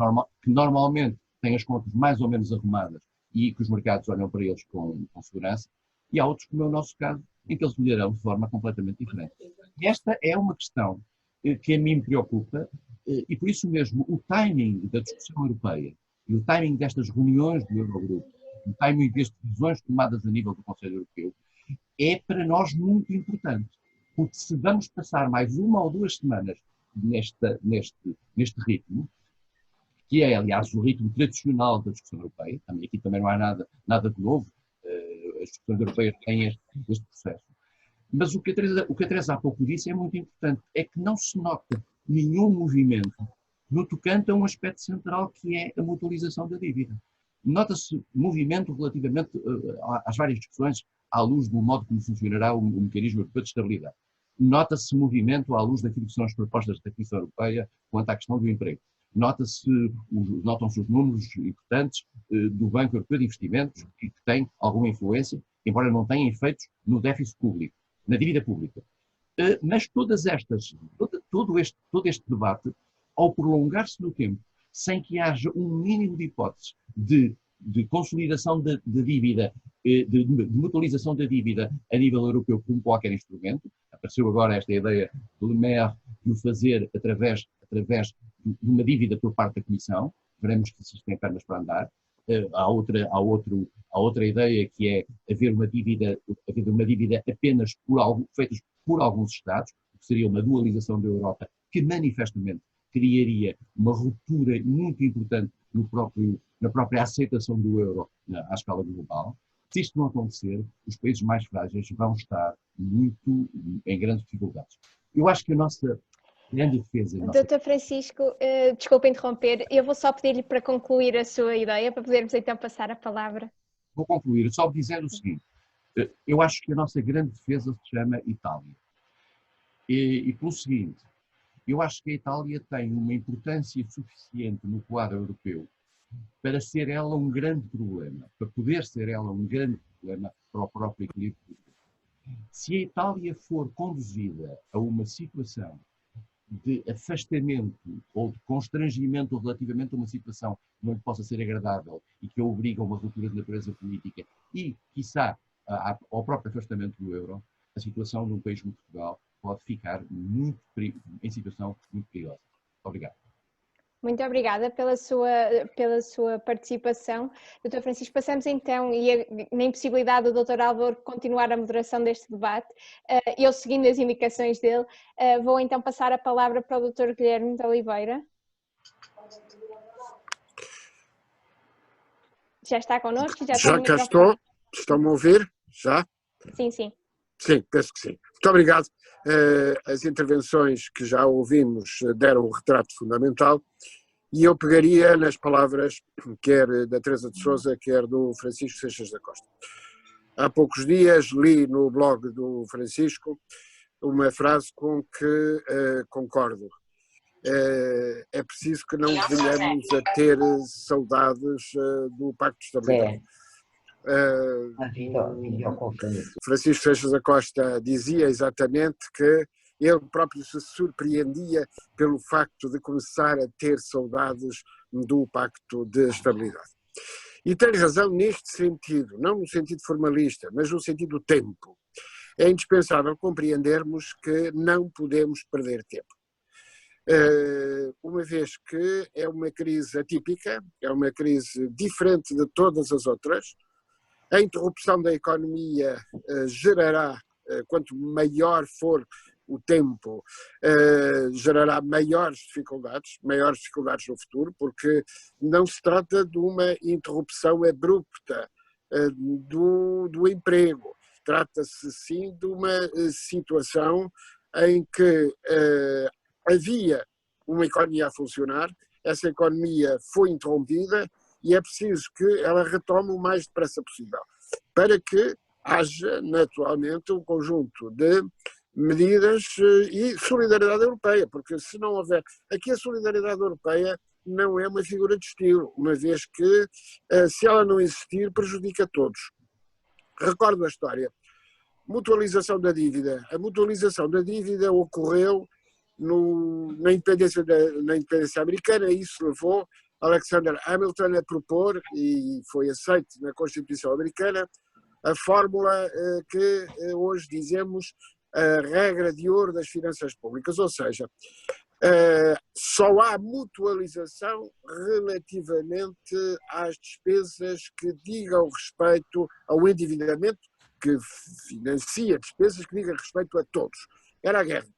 I: normalmente têm as contas mais ou menos arrumadas e que os mercados olham para eles com segurança, e há outros, como é o nosso caso, em que eles melhorarão de forma completamente diferente. E esta é uma questão que a mim me preocupa, e por isso mesmo o timing da discussão europeia e o timing destas reuniões do Eurogrupo, o timing das decisões tomadas a nível do Conselho Europeu, é para nós muito importante. Porque se vamos passar mais 1 ou 2 semanas neste ritmo, que é, aliás, o ritmo tradicional da discussão europeia, aqui também não há nada de novo, as discussões europeias têm este processo. Mas o que a Teresa há pouco disse é muito importante, é que não se nota nenhum movimento no tocante a um aspecto central que é a mutualização da dívida. Nota-se movimento relativamente às várias discussões à luz do modo como funcionará o mecanismo europeu de estabilidade. Nota-se movimento à luz daquilo que são as propostas da Comissão Europeia quanto à questão do emprego. Notam-se os números importantes do Banco Europeu de Investimentos, que tem alguma influência, embora não tenham efeitos no déficit público, na dívida pública. Mas todo este debate, ao prolongar-se no tempo, sem que haja um mínimo de hipóteses de consolidação da dívida, de mutualização da dívida a nível europeu como qualquer instrumento, apareceu agora esta ideia do Le Maire de o fazer através de uma dívida por parte da Comissão, veremos se isto tem pernas para andar. Há outra ideia que é haver uma dívida apenas feita por alguns Estados, que seria uma dualização da Europa, que manifestamente criaria uma ruptura muito importante na própria aceitação do euro à escala global. Se isto não acontecer, os países mais frágeis vão estar muito em grandes dificuldades. Eu acho que a nossa grande defesa...
C: Dr. Francisco, desculpe interromper, eu vou só pedir-lhe para concluir a sua ideia, para podermos então passar a palavra.
I: Vou concluir, só dizendo o seguinte, eu acho que a nossa grande defesa se chama Itália. E pelo seguinte, eu acho que a Itália tem uma importância suficiente no quadro europeu para ser ela um grande problema, para poder ser ela um grande problema para o próprio equilíbrio. Se a Itália for conduzida a uma situação de afastamento ou de constrangimento relativamente a uma situação que não lhe possa ser agradável e que a obriga a uma ruptura de natureza política e, quiçá, ao próprio afastamento do euro, a situação de um país como Portugal pode ficar em situação muito perigosa. Obrigado.
C: Muito obrigada pela sua participação. Dr. Francisco, passamos então, e na impossibilidade do Dr. Álvaro continuar a moderação deste debate, eu seguindo as indicações dele, vou então passar a palavra para o Dr. Guilherme de Oliveira. Já está connosco?
D: Já cá estou. Estão-me a ouvir? Já?
C: Sim, sim.
D: Sim, penso que sim. Muito obrigado. As intervenções que já ouvimos deram um retrato fundamental e eu pegaria nas palavras quer da Teresa de Sousa, quer do Francisco Seixas da Costa. Há poucos dias li no blog do Francisco uma frase com que concordo. É preciso que não venhamos a ter saudades do Pacto de Estabilidade. Francisco Seixas da Costa dizia exatamente que ele próprio se surpreendia pelo facto de começar a ter saudades do Pacto de Estabilidade. E tem razão neste sentido, não no sentido formalista, mas no sentido do tempo. É indispensável compreendermos que não podemos perder tempo. Uma vez que é uma crise atípica, é uma crise diferente de todas as outras. A interrupção da economia gerará, quanto maior for o tempo, gerará maiores dificuldades no futuro, porque não se trata de uma interrupção abrupta do emprego. Trata-se sim de uma situação em que havia uma economia a funcionar, essa economia foi interrompida e é preciso que ela retome o mais depressa possível, para que haja naturalmente um conjunto de medidas e solidariedade europeia, porque se não houver... Aqui a solidariedade europeia não é uma figura de estilo, uma vez que se ela não existir prejudica todos. Recordo a história. Mutualização da dívida. A mutualização da dívida ocorreu na independência americana. Isso levou Alexander Hamilton a propor, e foi aceito na Constituição americana, a fórmula que hoje dizemos a regra de ouro das finanças públicas, ou seja, só há mutualização relativamente às despesas que digam respeito ao endividamento, que financia despesas que digam respeito a todos. Era a guerra.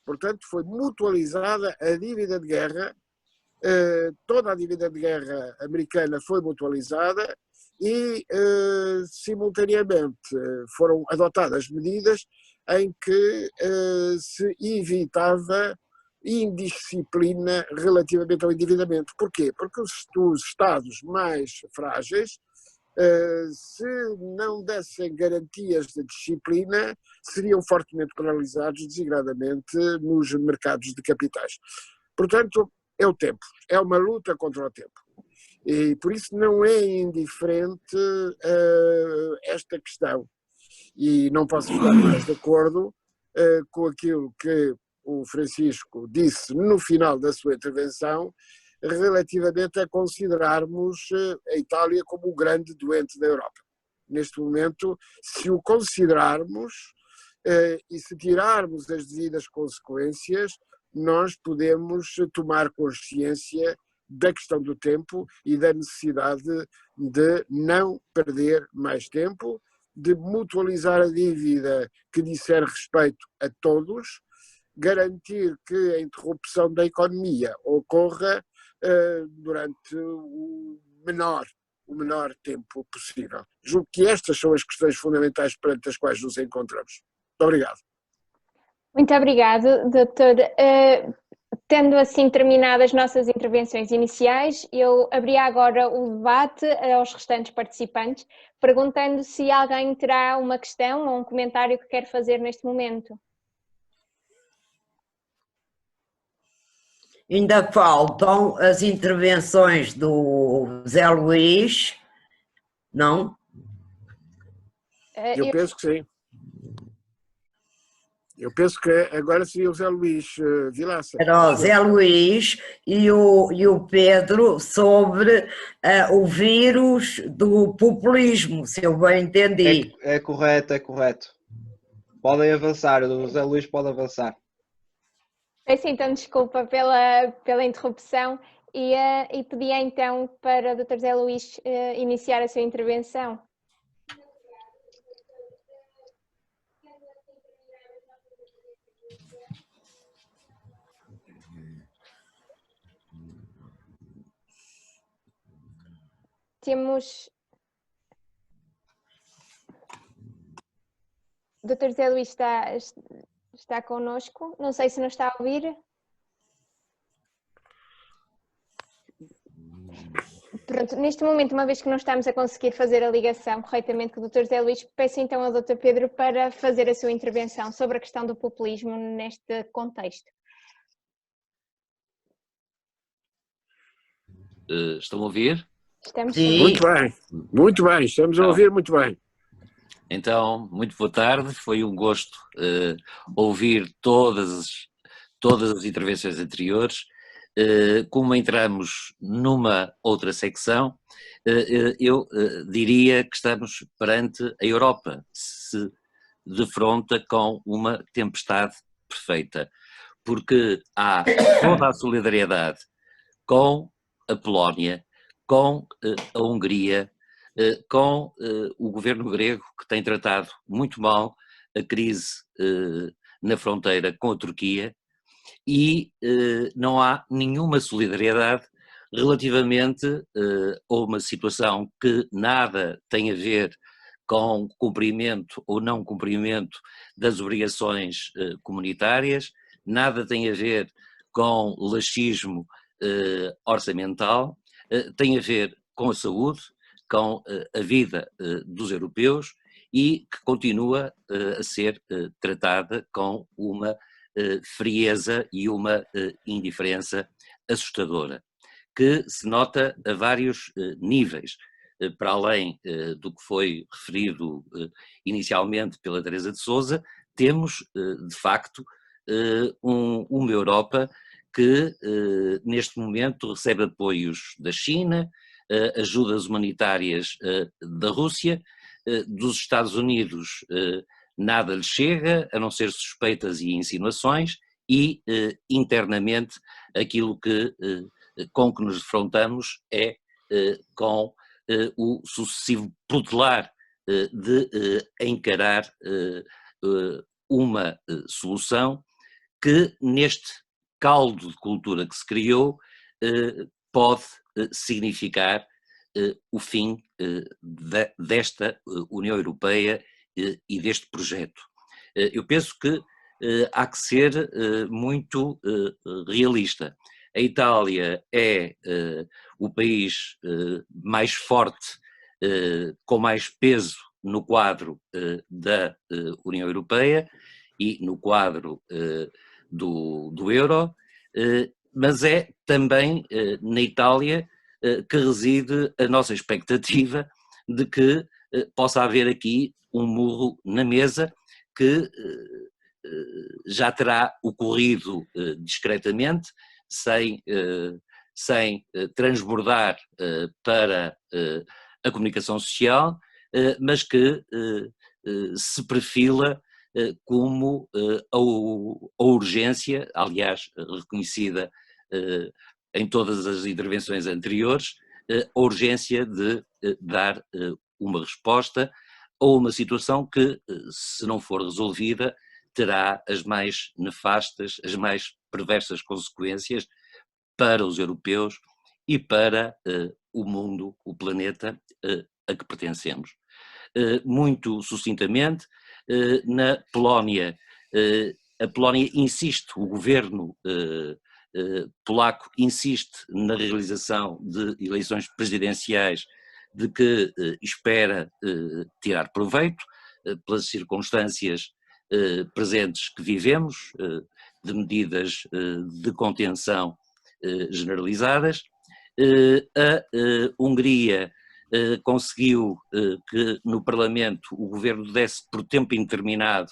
D: Portanto, foi mutualizada a dívida de guerra, toda a dívida de guerra americana foi mutualizada e, simultaneamente, foram adotadas medidas em que se evitava indisciplina relativamente ao endividamento. Porquê? Porque os Estados mais frágeis, se não dessem garantias de disciplina, seriam fortemente penalizados, designadamente nos mercados de capitais. Portanto, é o tempo, é uma luta contra o tempo. E por isso não é indiferente esta questão. E não posso ficar mais de acordo com aquilo que o Francisco disse no final da sua intervenção, relativamente a considerarmos a Itália como o grande doente da Europa. Neste momento, se o considerarmos e se tirarmos as devidas consequências, nós podemos tomar consciência da questão do tempo e da necessidade de não perder mais tempo, de mutualizar a dívida que disser respeito a todos, garantir que a interrupção da economia ocorra durante o menor tempo possível. Julgo que estas são as questões fundamentais perante as quais nos encontramos. Muito obrigado.
C: Muito obrigado, doutor. Tendo assim terminado as nossas intervenções iniciais, eu abri agora o debate aos restantes participantes, perguntando se alguém terá uma questão ou um comentário que quer fazer neste momento.
G: Ainda faltam as intervenções do Zé Luís, não?
D: Eu penso que sim. Eu penso que agora seria o Zé Luís Vilaça.
G: Era o Zé Luís e o Pedro sobre o vírus do populismo, se eu bem entendi.
F: É correto, é correto. Podem avançar, o Zé Luís pode avançar.
C: Peço então desculpa pela interrupção e pedia então para o Dr. Zé Luís iniciar a sua intervenção. Temos... Dr. Zé Luís está connosco, não sei se nos está a ouvir. Pronto, neste momento, uma vez que não estamos a conseguir fazer a ligação corretamente com o Dr. Zé Luís, peço então ao Dr. Pedro para fazer a sua intervenção sobre a questão do populismo neste contexto.
H: Estão a ouvir?
C: Estamos
G: Sim.
D: Muito bem, estamos a ouvir muito bem.
H: Então, muito boa tarde, foi um gosto ouvir todas as intervenções anteriores. Como entramos numa outra secção, eu diria que estamos perante a Europa, se defronta com uma tempestade perfeita, porque há toda a solidariedade com a Polónia, com a Hungria, com o governo grego, que tem tratado muito mal a crise na fronteira com a Turquia, e não há nenhuma solidariedade relativamente a uma situação que nada tem a ver com cumprimento ou não cumprimento das obrigações comunitárias, nada tem a ver com laxismo orçamental, tem a ver com a saúde, com a vida dos europeus e que continua a ser tratada com uma frieza e uma indiferença assustadora, que se nota a vários níveis, para além do que foi referido inicialmente pela Teresa de Sousa. Temos, de facto, uma Europa que neste momento recebe apoios da China, ajudas humanitárias da Rússia, dos Estados Unidos nada lhe chega, a não ser suspeitas e insinuações, e internamente aquilo com que nos defrontamos é com o sucessivo protelar de encarar uma solução que neste caldo de cultura que se criou pode significar o fim desta União Europeia e deste projeto. Eu penso que há que ser muito realista. A Itália é o país mais forte, com mais peso no quadro da União Europeia e no quadro do euro, mas é também na Itália que reside a nossa expectativa de que possa haver aqui um murro na mesa que já terá ocorrido discretamente, sem transbordar para a comunicação social, mas que se perfila como a urgência, aliás reconhecida em todas as intervenções anteriores, a urgência de dar uma resposta a uma situação que, se não for resolvida, terá as mais nefastas, as mais perversas consequências para os europeus e para o mundo, o planeta a que pertencemos. Muito sucintamente, na Polónia, a Polónia insiste, o governo polaco insiste na realização de eleições presidenciais de que espera tirar proveito pelas circunstâncias presentes que vivemos, de medidas de contenção generalizadas. A Hungria conseguiu que no Parlamento o governo desse por tempo indeterminado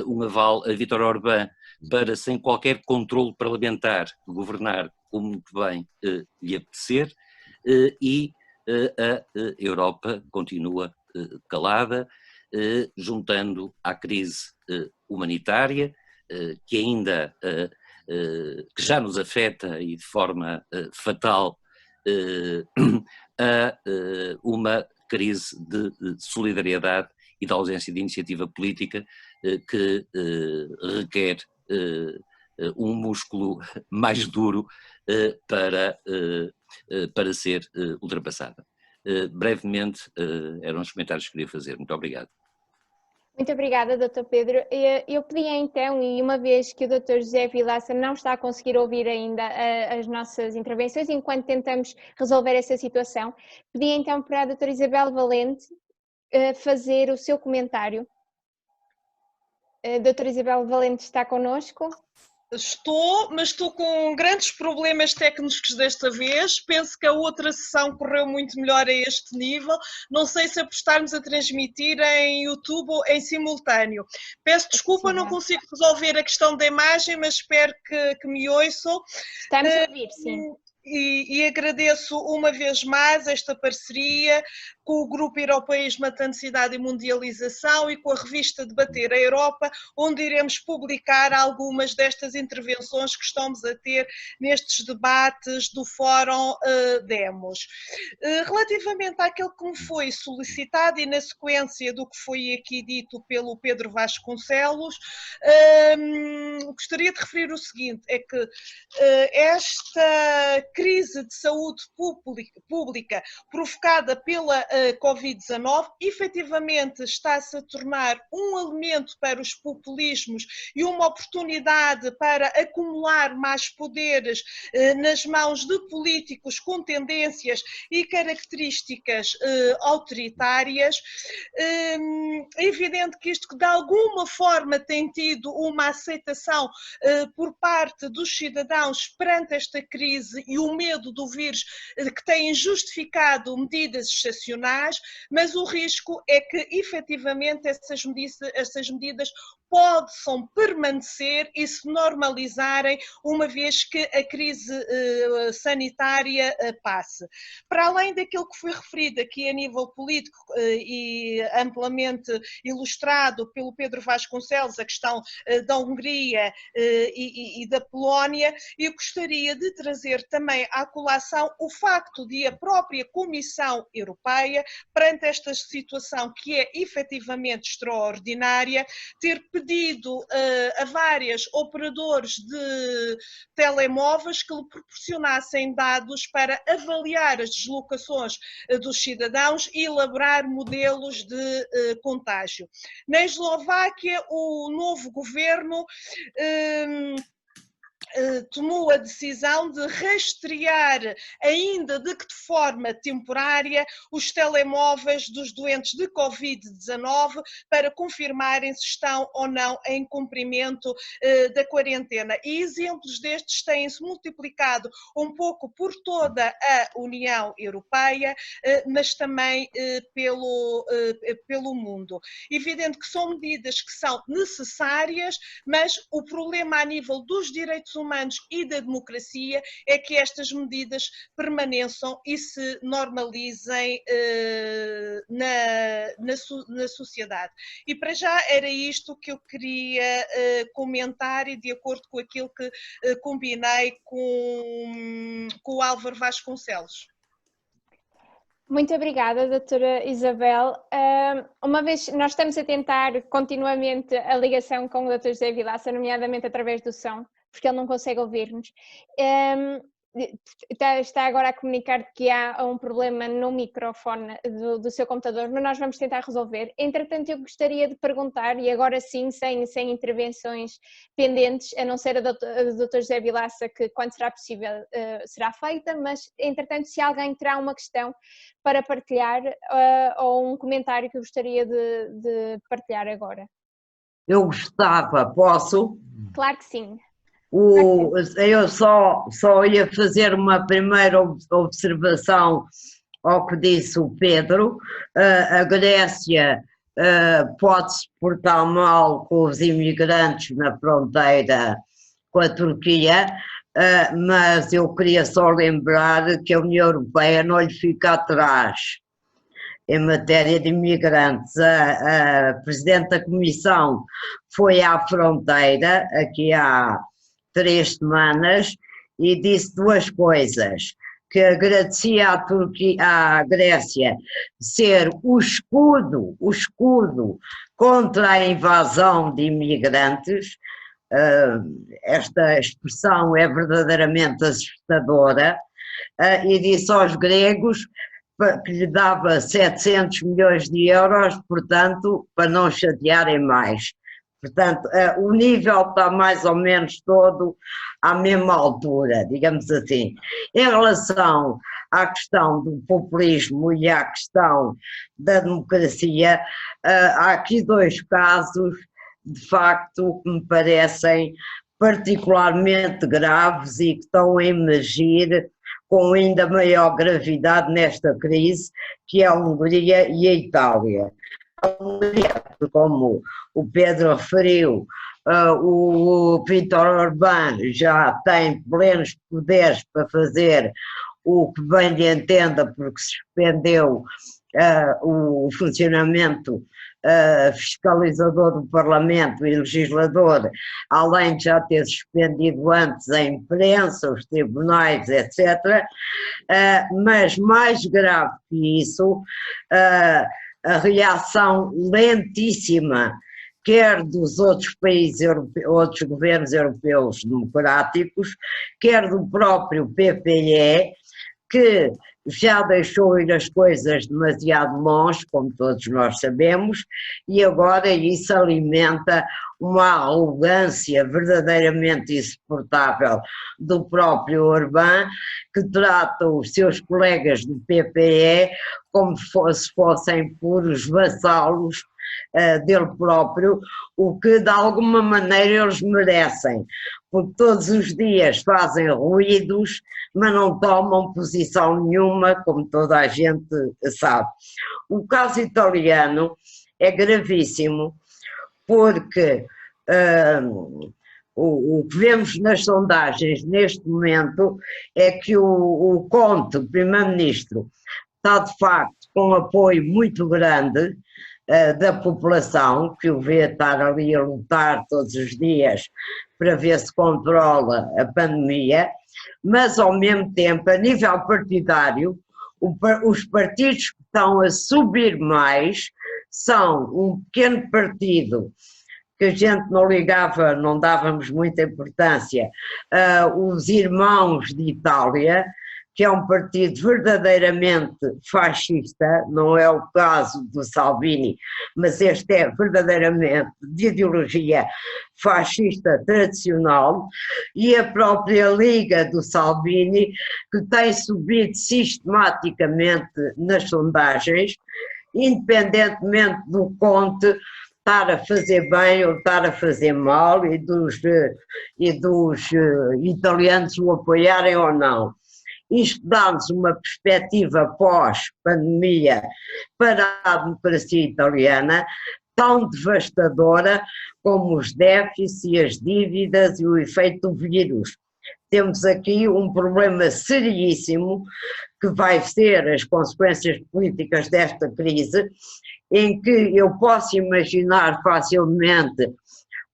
H: um aval a Viktor Orbán para, sem qualquer controle parlamentar, governar como muito bem lhe apetecer, e a Europa continua calada, juntando à crise humanitária, que ainda, que já nos afeta e de forma fatal, a uma crise de solidariedade e de ausência de iniciativa política que requer um músculo mais duro para ser ultrapassada. Brevemente, eram os comentários que queria fazer. Muito obrigado.
C: Muito obrigada, Dr. Pedro. Eu pedia então, e uma vez que o Dr. José Vilaça não está a conseguir ouvir ainda as nossas intervenções, enquanto tentamos resolver essa situação, pedia então para a Dra. Isabel Valente fazer o seu comentário. A Dra. Isabel Valente está connosco?
L: Estou, mas estou com grandes problemas técnicos desta vez. Penso que a outra sessão correu muito melhor a este nível. Não sei se é por estarmos a transmitir em YouTube ou em simultâneo. Peço desculpa, não consigo resolver a questão da imagem, mas espero que me ouçam.
C: Estamos a ouvir, sim.
L: E agradeço uma vez mais esta parceria com o Grupo Europeísmo, Atlanticidade e Mundialização e com a revista Debater a Europa, onde iremos publicar algumas destas intervenções que estamos a ter nestes debates do Fórum Demos. Relativamente àquilo que me foi solicitado e na sequência do que foi aqui dito pelo Pedro Vasconcelos, gostaria de referir o seguinte, é que esta crise de saúde pública provocada pela Covid-19 efetivamente está-se a tornar um elemento para os populismos e uma oportunidade para acumular mais poderes nas mãos de políticos com tendências e características autoritárias. É evidente que isto que de alguma forma tem tido uma aceitação por parte dos cidadãos perante esta crise e o medo do vírus que têm justificado medidas excepcionais, mas o risco é que efetivamente essas medidas possam permanecer e se normalizarem uma vez que a crise sanitária passe. Para além daquilo que foi referido aqui a nível político e amplamente ilustrado pelo Pedro Vasconcelos, a questão da Hungria e da Polónia, eu gostaria de trazer também à colação o facto de a própria Comissão Europeia, perante esta situação que é efetivamente extraordinária, ter pedido a vários operadores de telemóveis que lhe proporcionassem dados para avaliar as deslocações dos cidadãos e elaborar modelos de contágio. Na Eslováquia, o novo governo tomou a decisão de rastrear, ainda de que forma temporária, os telemóveis dos doentes de Covid-19 para confirmarem se estão ou não em cumprimento da quarentena. E exemplos destes têm-se multiplicado um pouco por toda a União Europeia, mas também pelo mundo. Evidente que são medidas que são necessárias, mas o problema a nível dos direitos humanos e da democracia é que estas medidas permaneçam e se normalizem na sociedade. E para já era isto que eu queria comentar, e de acordo com aquilo que combinei com o Álvaro Vasconcelos.
C: Muito obrigada, doutora Isabel. Uma vez nós estamos a tentar continuamente a ligação com o doutor José Vilaça, nomeadamente através do som, porque ele não consegue ouvir-nos. Está agora a comunicar que há um problema no microfone do seu computador, mas nós vamos tentar resolver. Entretanto, eu gostaria de perguntar, e agora sim, sem intervenções pendentes, a não ser a do Dr. José Vilaça, que quando será possível será feita, mas entretanto, se alguém terá uma questão para partilhar ou um comentário que eu gostaria de partilhar agora.
G: Eu gostava, posso?
C: Claro que sim.
G: Eu só ia fazer uma primeira observação ao que disse o Pedro. A Grécia pode-se portar mal com os imigrantes na fronteira com a Turquia, mas eu queria só lembrar que a União Europeia não lhe fica atrás em matéria de imigrantes. A Presidente da Comissão foi à fronteira, aqui há 3 semanas, e disse 2 coisas: que agradecia à Grécia ser o escudo contra a invasão de imigrantes. Esta expressão é verdadeiramente assustadora, e disse aos gregos que lhe dava 700 milhões de euros, portanto, para não chatearem mais. Portanto, o nível está mais ou menos todo à mesma altura, digamos assim. Em relação à questão do populismo e à questão da democracia, há aqui 2 casos, de facto, que me parecem particularmente graves e que estão a emergir com ainda maior gravidade nesta crise, que é a Hungria e a Itália. A Hungria, como o Pedro referiu, o Viktor Orbán já tem plenos poderes para fazer o que bem lhe entenda, porque suspendeu o funcionamento fiscalizador do Parlamento e legislador, além de já ter suspendido antes a imprensa, os tribunais, etc. Mas mais grave que isso, a reação lentíssima, quer dos outros países europeus, outros governos europeus democráticos, quer do próprio PPE, que já deixou ir as coisas demasiado longe, como todos nós sabemos, e agora isso alimenta uma arrogância verdadeiramente insuportável do próprio Orbán, que trata os seus colegas do PPE como se fossem puros vassalos dele próprio, o que de alguma maneira eles merecem, porque todos os dias fazem ruídos, mas não tomam posição nenhuma, como toda a gente sabe. O caso italiano é gravíssimo, porque o que vemos nas sondagens neste momento é que o Conte, o primeiro-ministro, está de facto com um apoio muito grande da população, que o vê estar ali a lutar todos os dias para ver se controla a pandemia, mas ao mesmo tempo, a nível partidário, os partidos que estão a subir mais são um pequeno partido que a gente não ligava, não dávamos muita importância, os Irmãos de Itália, que é um partido verdadeiramente fascista, não é o caso do Salvini, mas este é verdadeiramente de ideologia fascista tradicional, e a própria Liga do Salvini, que tem subido sistematicamente nas sondagens, independentemente do Conte estar a fazer bem ou estar a fazer mal e dos italianos o apoiarem ou não. Isto dá-nos uma perspectiva pós-pandemia para a democracia italiana tão devastadora como os déficits e as dívidas e o efeito do vírus. Temos aqui um problema seríssimo que vai ser as consequências políticas desta crise, em que eu posso imaginar facilmente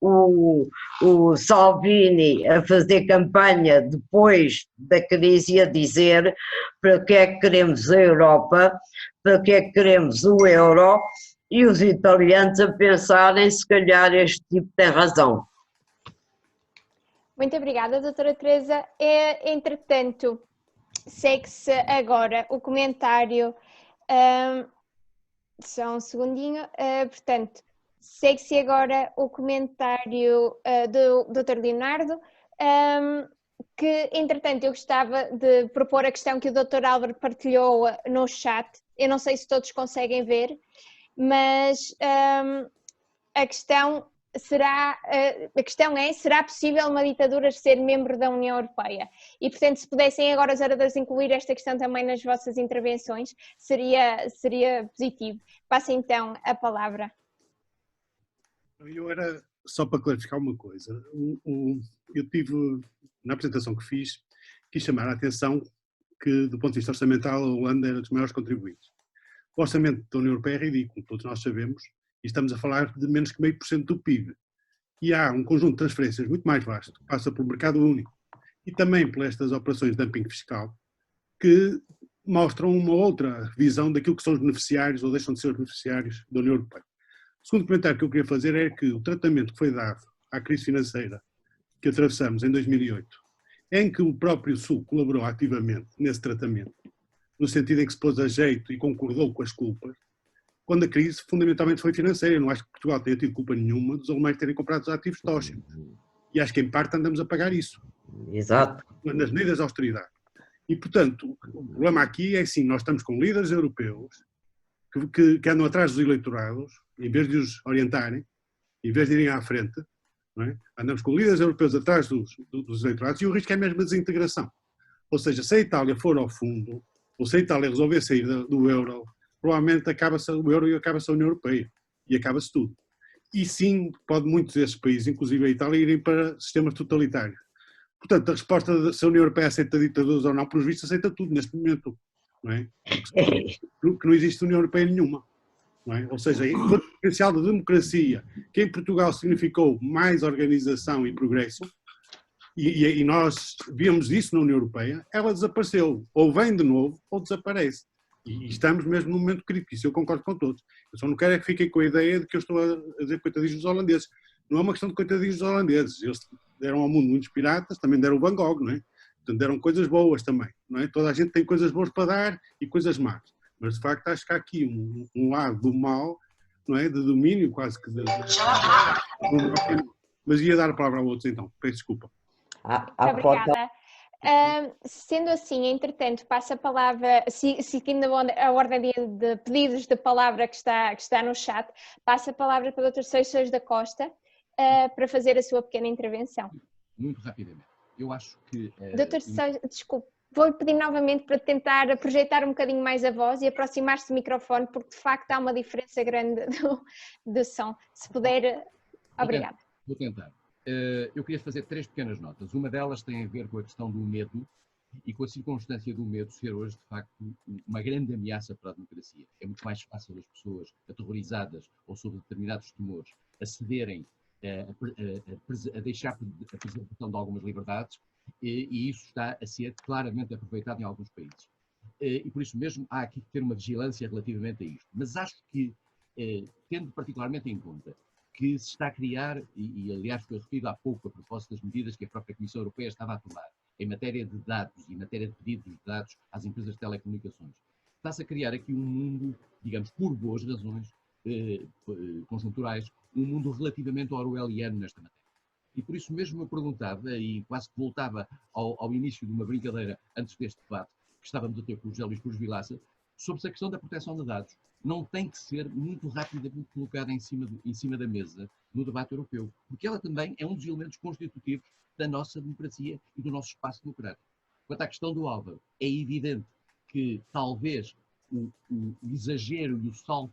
G: o Salvini a fazer campanha depois da crise, a dizer para que é que queremos a Europa, para que é que queremos o euro, e os italianos a pensarem se calhar este tipo tem razão.
C: Muito obrigada, doutora Teresa. Entretanto, segue-se agora o comentário, só um segundinho, portanto, segue-se agora o comentário do Dr. Leonardo, que, entretanto, eu gostava de propor a questão que o Dr. Álvaro partilhou no chat. Eu não sei se todos conseguem ver, mas a questão é, será possível uma ditadura ser membro da União Europeia? E, portanto, se pudessem agora os oradores incluir esta questão também nas vossas intervenções, seria positivo. Passo então a palavra.
E: Eu era, só para clarificar uma coisa, eu tive, na apresentação que fiz, quis chamar a atenção que, do ponto de vista orçamental, a Holanda era dos maiores contribuintes. O orçamento da União Europeia é ridículo, todos nós sabemos, e estamos a falar de menos que 0,5% do PIB. E há um conjunto de transferências muito mais vasto, que passa pelo mercado único, e também por estas operações de dumping fiscal, que mostram uma outra visão daquilo que são os beneficiários, ou deixam de ser os beneficiários da União Europeia. O segundo comentário que eu queria fazer é que o tratamento que foi dado à crise financeira que atravessamos em 2008, em que o próprio Sul colaborou ativamente nesse tratamento, no sentido em que se pôs a jeito e concordou com as culpas, quando a crise fundamentalmente foi financeira. Eu não acho que Portugal tenha tido culpa nenhuma dos alemães terem comprado os ativos tóxicos. E acho que em parte andamos a pagar isso.
G: Exato.
E: Nas medidas de austeridade. E portanto, o problema aqui é assim, nós estamos com líderes europeus que andam atrás dos eleitorados, em vez de os orientarem, em vez de irem à frente, não é? Andamos com líderes europeus atrás dos eleitorados, e o risco é mesmo a desintegração. Ou seja, se a Itália for ao fundo, ou se a Itália resolver sair do euro, provavelmente acaba-se o euro e acaba-se a União Europeia, e acaba-se tudo. E sim, pode muitos desses países, inclusive a Itália, irem para sistemas totalitários. Portanto, a resposta se a União Europeia aceita ditaduras ou não, pelos vistos, aceita tudo neste momento. Não é? Que não existe União Europeia nenhuma. Não é? Ou seja, o potencial da democracia, que em Portugal significou mais organização e progresso, e nós víamos isso na União Europeia, ela desapareceu. Ou vem de novo, ou desaparece. E estamos mesmo num momento crítico, isso eu concordo com todos. Eu só não quero é que fiquem com a ideia de que eu estou a dizer coitadinhos dos holandeses. Não é uma questão de coitadinhos dos holandeses. Eles deram ao mundo muitos piratas, também deram o Van Gogh, não é? Portanto, deram coisas boas também, não é? Toda a gente tem coisas boas para dar e coisas más. Mas, de facto, acho que há aqui um lado do mal, não é? De domínio, quase que... Mas ia dar a palavra a outros, então. Peço desculpa.
C: Muito obrigada. Sendo assim, entretanto, passo a palavra, seguindo a ordem de pedidos de palavra que está no chat, passo a palavra para o Dr. Seixas da Costa para fazer a sua pequena intervenção.
I: Muito rapidamente. Eu acho que...
C: Dr. Seixas, desculpe, vou pedir novamente para tentar projetar um bocadinho mais a voz e aproximar-se do microfone, porque de facto há uma diferença grande do som. Se puder... Obrigada.
I: Vou tentar. Eu queria fazer 3 pequenas notas. Uma delas tem a ver com a questão do medo e com a circunstância do medo ser hoje, de facto, uma grande ameaça para a democracia. É muito mais fácil as pessoas aterrorizadas ou sob determinados temores acederem a deixar a preservação de algumas liberdades, e isso está a ser claramente aproveitado em alguns países. E por isso mesmo há aqui que ter uma vigilância relativamente a isto. Mas acho que, tendo particularmente em conta que se está a criar, e aliás foi referido há pouco a propósito das medidas que a própria Comissão Europeia estava a tomar em matéria de dados e em matéria de pedidos de dados às empresas de telecomunicações, está-se a criar aqui um mundo, digamos, por boas razões conjunturais, um mundo relativamente orwelliano nesta matéria. E por isso mesmo eu perguntava, e quase que voltava ao início de uma brincadeira antes deste debate, que estávamos a ter com o José Luís Cruz Vilaça, sobre se a questão da proteção de dados não tem que ser muito rapidamente colocada em cima da mesa no debate europeu, porque ela também é um dos elementos constitutivos da nossa democracia e do nosso espaço democrático. Quanto à questão do Álvaro, é evidente que talvez o exagero e o salto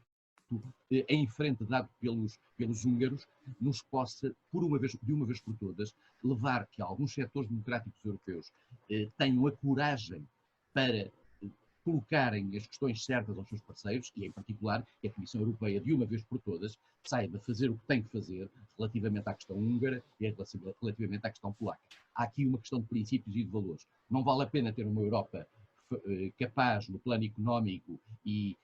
I: em frente dado pelos húngaros nos possa, de uma vez por todas, levar que alguns setores democráticos europeus tenham a coragem para colocarem as questões certas aos seus parceiros, e em particular que a Comissão Europeia, de uma vez por todas, saiba fazer o que tem que fazer relativamente à questão húngara e relativamente à questão polaca. Há aqui uma questão de princípios e de valores. Não vale a pena ter uma Europa capaz no plano económico e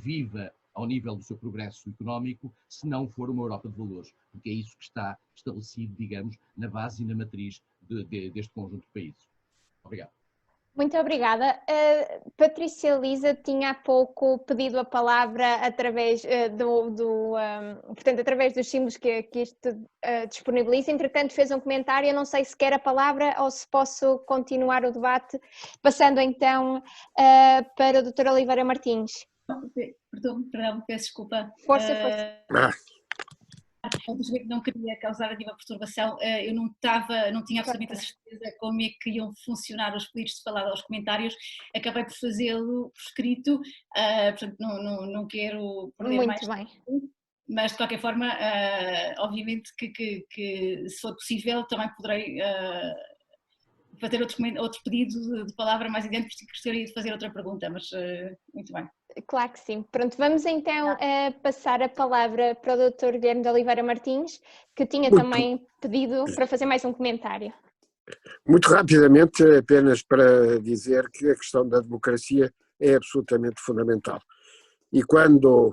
I: viva ao nível do seu progresso económico, se não for uma Europa de valores, porque é isso que está estabelecido, digamos, na base e na matriz deste conjunto de países. Obrigado.
C: Muito obrigada. Patrícia Elisa tinha há pouco pedido a palavra através portanto, através dos símbolos que isto disponibiliza. Entretanto, fez um comentário. Eu não sei se quer a palavra ou se posso continuar o debate, passando então para a doutora Oliveira Martins.
M: Perdão, peço desculpa.
C: Força.
M: Não queria causar nenhuma perturbação. Eu não tinha absolutamente a certeza como é que iam funcionar os pedidos de palavra aos comentários. Acabei por fazê-lo por escrito, portanto não quero perder mais tempo. Mas de qualquer forma, obviamente que se for possível também poderei fazer outro pedido de palavra mais adiante, porque gostaria de fazer outra pergunta, mas muito bem.
C: Claro que sim. Pronto, vamos então passar a palavra para o Dr. Guilherme de Oliveira Martins, que tinha também pedido para fazer mais um comentário.
D: Muito rapidamente, apenas para dizer que a questão da democracia é absolutamente fundamental. E quando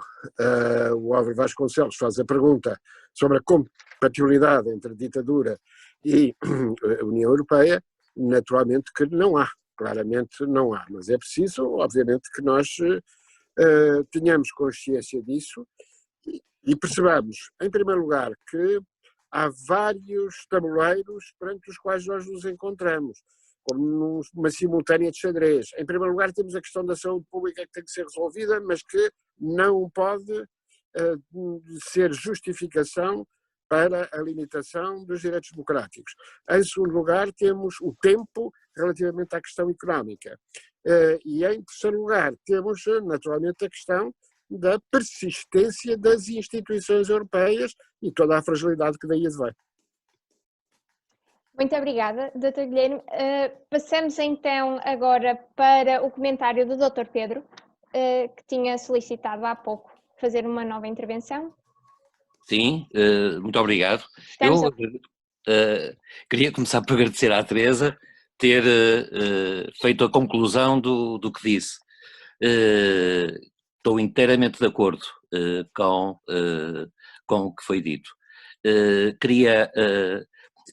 D: o Álvaro Vasconcelos faz a pergunta sobre a compatibilidade entre a ditadura e a União Europeia, naturalmente que não há, claramente não há, mas é preciso, obviamente, que nós tenhamos consciência disso e percebamos, em primeiro lugar, que há vários tabuleiros perante os quais nós nos encontramos, como numa simultânea de xadrez. Em primeiro lugar, temos a questão da saúde pública que tem que ser resolvida, mas que não pode ser justificação para a limitação dos direitos democráticos. Em segundo lugar, temos o tempo relativamente à questão económica. E em terceiro lugar, temos naturalmente a questão da persistência das instituições europeias e toda a fragilidade que daí advém.
C: Muito obrigada, Dr. Guilherme. Passamos então agora para o comentário do Dr. Pedro, que tinha solicitado há pouco fazer uma nova intervenção.
H: Sim, muito obrigado. Eu queria começar por agradecer à Teresa ter feito a conclusão do que disse. Estou inteiramente de acordo com o que foi dito. Queria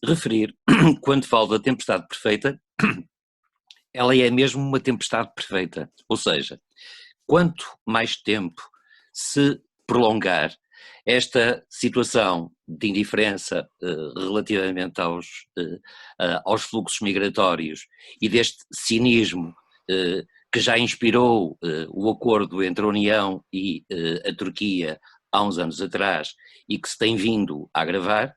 H: referir, quando falo da tempestade perfeita, ela é mesmo uma tempestade perfeita. Ou seja, quanto mais tempo se prolongar esta situação de indiferença relativamente aos fluxos migratórios e deste cinismo que já inspirou o acordo entre a União e a Turquia há uns anos atrás e que se tem vindo a agravar,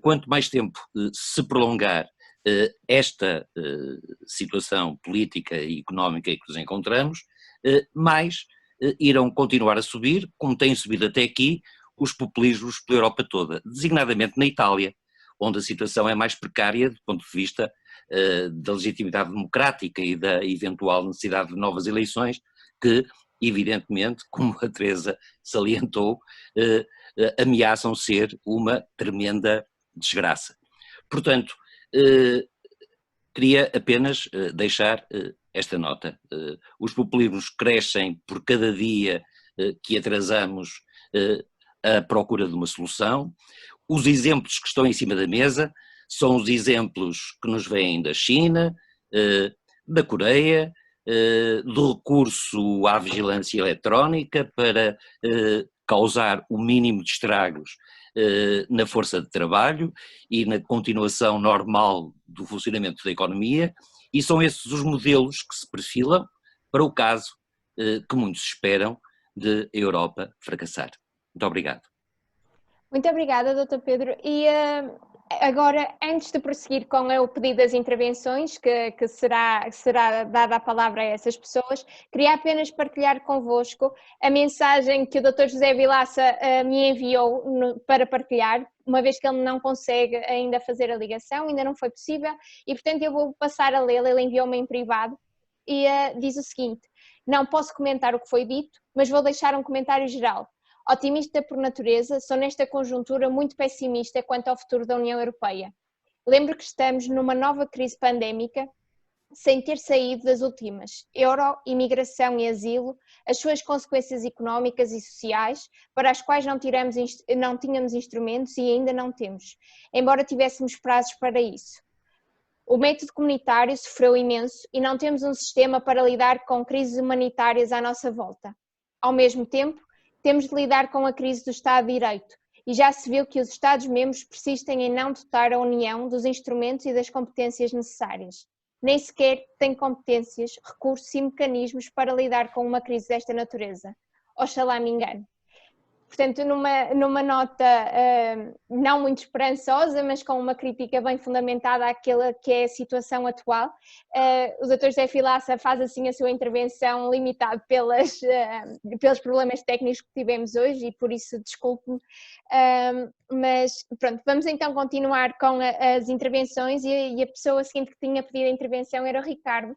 H: quanto mais tempo se prolongar esta situação política e económica em que nos encontramos, mais irão continuar a subir, como têm subido até aqui, os populismos pela Europa toda, designadamente na Itália, onde a situação é mais precária do ponto de vista da legitimidade democrática e da eventual necessidade de novas eleições, que, evidentemente, como a Teresa salientou, ameaçam ser uma tremenda desgraça. Portanto, queria apenas deixar esta nota. Os populismos crescem por cada dia que atrasamos a procura de uma solução. Os exemplos que estão em cima da mesa são os exemplos que nos vêm da China, da Coreia, do recurso à vigilância eletrónica para causar o mínimo de estragos na força de trabalho e na continuação normal do funcionamento da economia, e são esses os modelos que se perfilam para o caso que muitos esperam de a Europa fracassar. Muito obrigado.
C: Muito obrigada, Dr. Pedro. E agora, antes de prosseguir com o pedido das intervenções, que será dada a palavra a essas pessoas, queria apenas partilhar convosco a mensagem que o Dr. José Vilaça me enviou para partilhar, uma vez que ele não consegue ainda fazer a ligação, ainda não foi possível, e portanto eu vou passar a lê-la. Ele enviou-me em privado e diz o seguinte: não posso comentar o que foi dito, mas vou deixar um comentário geral. Otimista por natureza, sou nesta conjuntura muito pessimista quanto ao futuro da União Europeia. Lembro que estamos numa nova crise pandémica, sem ter saído das últimas. Euro, imigração e asilo, as suas consequências económicas e sociais, para as quais não tínhamos instrumentos e ainda não temos, embora tivéssemos prazos para isso. O método comunitário sofreu imenso e não temos um sistema para lidar com crises humanitárias à nossa volta. Ao mesmo tempo, temos de lidar com a crise do Estado de Direito e já se viu que os Estados-membros persistem em não dotar a União dos instrumentos e das competências necessárias. Nem sequer têm competências, recursos e mecanismos para lidar com uma crise desta natureza. Oxalá me engane. Portanto, numa nota não muito esperançosa, mas com uma crítica bem fundamentada àquela que é a situação atual, o Dr. José Vilaça faz assim a sua intervenção limitado pelos problemas técnicos que tivemos hoje e por isso desculpe-me, mas pronto, vamos então continuar com as intervenções e a pessoa seguinte que tinha pedido a intervenção era o Ricardo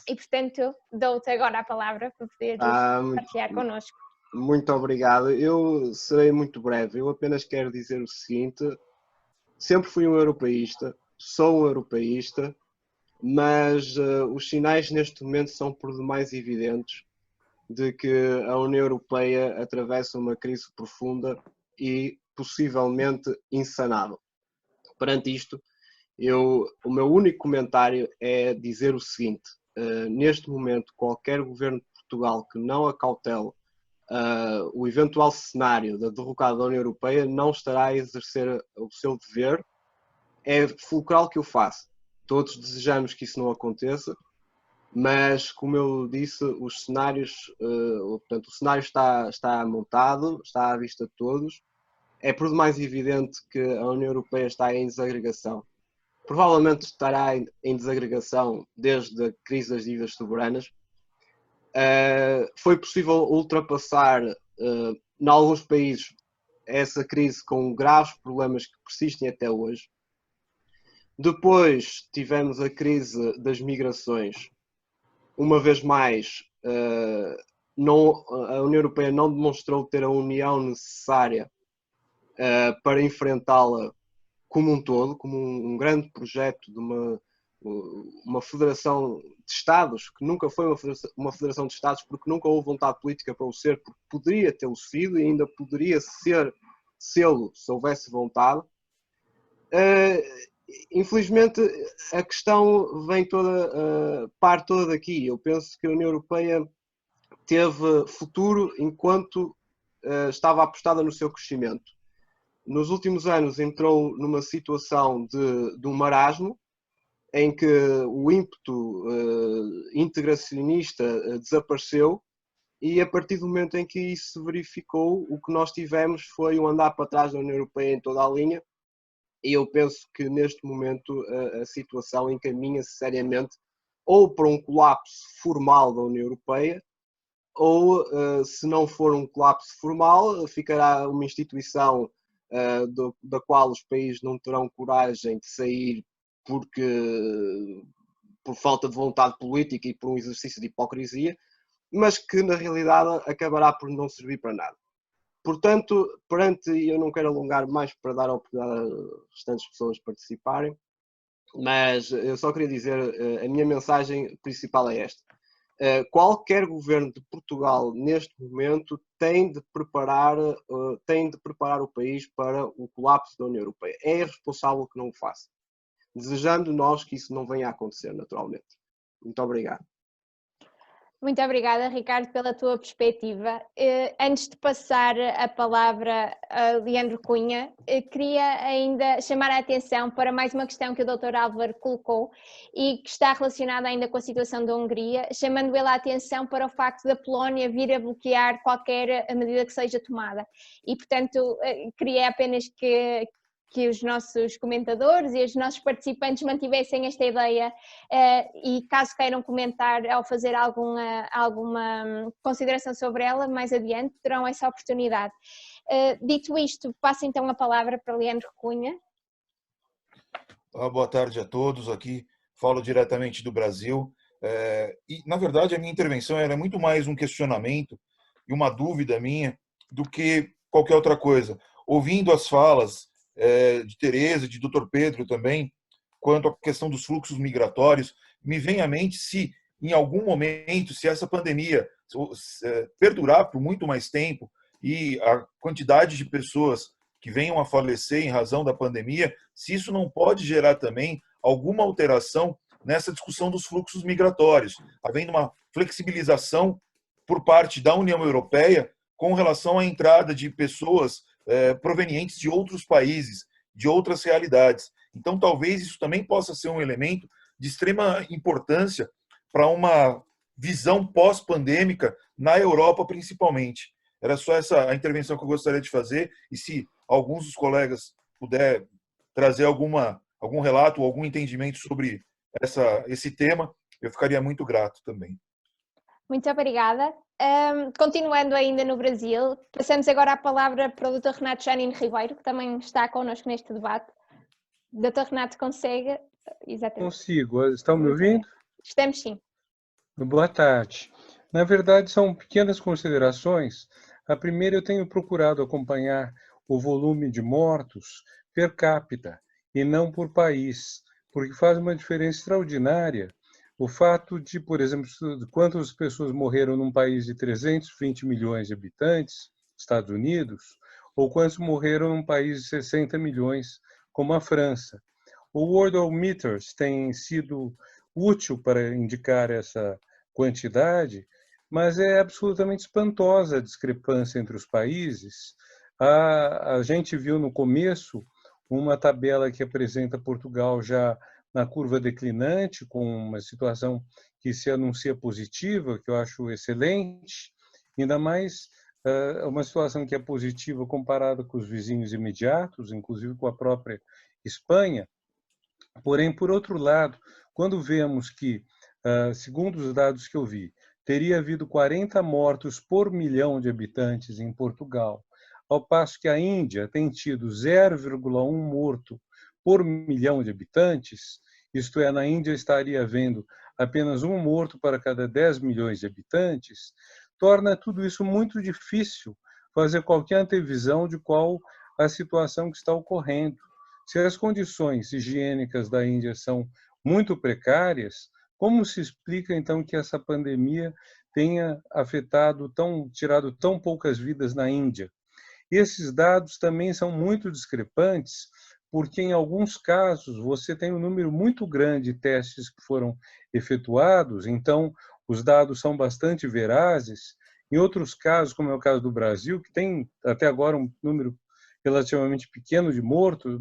C: e portanto dou-te agora a palavra para poder partilhar connosco.
F: Muito obrigado. Eu serei muito breve. Eu apenas quero dizer o seguinte: sempre fui um europeísta, sou um europeísta, mas os sinais neste momento são por demais evidentes de que a União Europeia atravessa uma crise profunda e possivelmente insanável. Perante isto, o meu único comentário é dizer o seguinte: neste momento, qualquer governo de Portugal que não acautele o eventual cenário da derrocada da União Europeia não estará a exercer o seu dever. É fulcral que o faça. Todos desejamos que isso não aconteça, mas, como eu disse, os cenários, portanto, o cenário está montado, está à vista de todos. É por demais evidente que a União Europeia está em desagregação. Provavelmente estará em desagregação desde a crise das dívidas soberanas. Foi possível ultrapassar, em alguns países, essa crise com graves problemas que persistem até hoje. Depois tivemos a crise das migrações. Uma vez mais, a União Europeia não demonstrou ter a união necessária para enfrentá-la como um todo, como um grande projeto de uma federação de Estados, que nunca foi uma federação de Estados porque nunca houve vontade política para o ser, porque poderia tê-lo sido e ainda poderia sê-lo se houvesse vontade. Infelizmente, a questão vem parte toda daqui. Eu penso que a União Europeia teve futuro enquanto estava apostada no seu crescimento. Nos últimos anos entrou numa situação de um marasmo, em que o ímpeto integracionista desapareceu, e a partir do momento em que isso se verificou, o que nós tivemos foi um andar para trás da União Europeia em toda a linha, e eu penso que neste momento a situação encaminha-se seriamente ou para um colapso formal da União Europeia, ou, se não for um colapso formal, ficará uma instituição da qual os países não terão coragem de sair por falta de vontade política e por um exercício de hipocrisia, mas que na realidade acabará por não servir para nada. Portanto, eu não quero alongar mais para dar a oportunidade às restantes pessoas participarem, mas eu só queria dizer, a minha mensagem principal é esta. Qualquer governo de Portugal neste momento tem de preparar o país para o colapso da União Europeia. É irresponsável que não o faça. Desejando nós que isso não venha a acontecer, naturalmente. Muito obrigado.
C: Muito obrigada, Ricardo, pela tua perspectiva. Antes de passar a palavra a Leandro Cunha, queria ainda chamar a atenção para mais uma questão que o Dr. Álvaro colocou e que está relacionada ainda com a situação da Hungria, chamando ele a atenção para o facto da Polónia vir a bloquear qualquer medida que seja tomada. E, portanto, queria apenas que os nossos comentadores e os nossos participantes mantivessem esta ideia e caso queiram comentar ou fazer alguma consideração sobre ela, mais adiante terão essa oportunidade. Dito isto, passo então a palavra para Leandro Cunha.
N: Boa tarde a todos, aqui falo diretamente do Brasil e na verdade a minha intervenção era muito mais um questionamento e uma dúvida minha do que qualquer outra coisa. Ouvindo as falas de Tereza, de Dr. Pedro também, quanto à questão dos fluxos migratórios, me vem à mente se, em algum momento, se essa pandemia perdurar por muito mais tempo e a quantidade de pessoas que venham a falecer em razão da pandemia, se isso não pode gerar também alguma alteração nessa discussão dos fluxos migratórios, havendo uma flexibilização por parte da União Europeia com relação à entrada de pessoas provenientes de outros países, de outras realidades. Então, talvez isso também possa ser um elemento de extrema importância para uma visão pós-pandêmica na Europa, principalmente. Era só essa a intervenção que eu gostaria de fazer, e se alguns dos colegas puder trazer algum relato ou algum entendimento sobre esse tema, eu ficaria muito grato também.
C: Muito obrigada. Continuando ainda no Brasil, passamos agora a palavra para o Dr. Renato Janino Ribeiro, que também está connosco neste debate. Dr. Renato, consegue? Exatamente.
O: Consigo. Estão me ouvindo?
C: Estamos sim.
O: Boa tarde. Na verdade, são pequenas considerações. A primeira, eu tenho procurado acompanhar o volume de mortos per capita e não por país, porque faz uma diferença extraordinária o fato de, por exemplo, quantas pessoas morreram num país de 320 milhões de habitantes, Estados Unidos, ou quantos morreram num país de 60 milhões, como a França. O Worldometers tem sido útil para indicar essa quantidade, mas é absolutamente espantosa a discrepância entre os países. A gente viu no começo uma tabela que apresenta Portugal já na curva declinante, com uma situação que se anuncia positiva, que eu acho excelente, ainda mais uma situação que é positiva comparada com os vizinhos imediatos, inclusive com a própria Espanha. Porém, por outro lado, quando vemos que, segundo os dados que eu vi, teria havido 40 mortos por milhão de habitantes em Portugal, ao passo que a Índia tem tido 0,1 morto por milhão de habitantes, isto é, na Índia estaria havendo apenas um morto para cada 10 milhões de habitantes, torna tudo isso muito difícil fazer qualquer antevisão de qual a situação que está ocorrendo. Se as condições higiênicas da Índia são muito precárias, como se explica então que essa pandemia tenha tirado tão poucas vidas na Índia? Esses dados também são muito discrepantes, porque em alguns casos você tem um número muito grande de testes que foram efetuados, então os dados são bastante verazes. Em outros casos, como é o caso do Brasil, que tem até agora um número relativamente pequeno de mortos,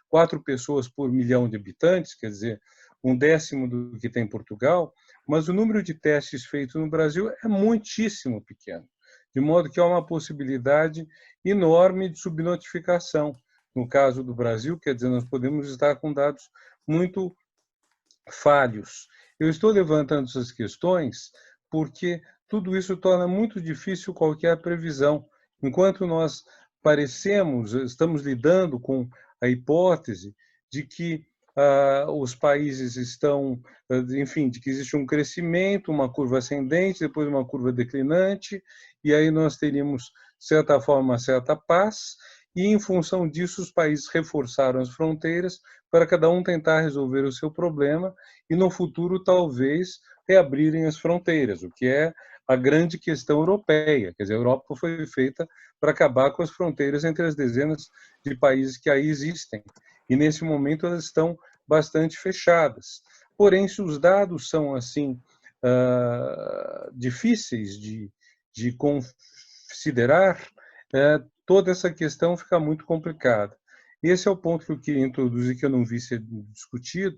O: 4 pessoas por milhão de habitantes, quer dizer, 1/10 do que tem em Portugal, mas o número de testes feitos no Brasil é muitíssimo pequeno, de modo que há uma possibilidade enorme de subnotificação. No caso do Brasil, quer dizer, nós podemos estar com dados muito falhos. Eu estou levantando essas questões porque tudo isso torna muito difícil qualquer previsão. Enquanto nós estamos lidando com a hipótese de que os países estão, enfim, de que existe um crescimento, uma curva ascendente, depois uma curva declinante, e aí nós teríamos, de certa forma, uma certa paz, e em função disso os países reforçaram as fronteiras para cada um tentar resolver o seu problema e no futuro talvez reabrirem as fronteiras, o que é a grande questão europeia. Quer dizer, a Europa foi feita para acabar com as fronteiras entre as dezenas de países que aí existem. E nesse momento elas estão bastante fechadas. Porém, se os dados são assim difíceis de considerar, toda essa questão fica muito complicada. Esse é o ponto que eu queria introduzir, que eu não vi ser discutido.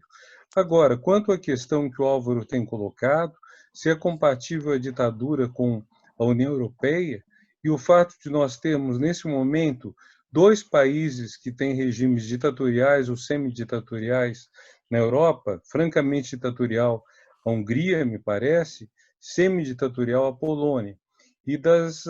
O: Agora, quanto à questão que o Álvaro tem colocado, se é compatível a ditadura com a União Europeia, e o fato de nós termos, nesse momento, 2 países que têm regimes ditatoriais ou semiditatoriais na Europa, francamente ditatorial a Hungria, me parece, semiditatorial a Polônia, e das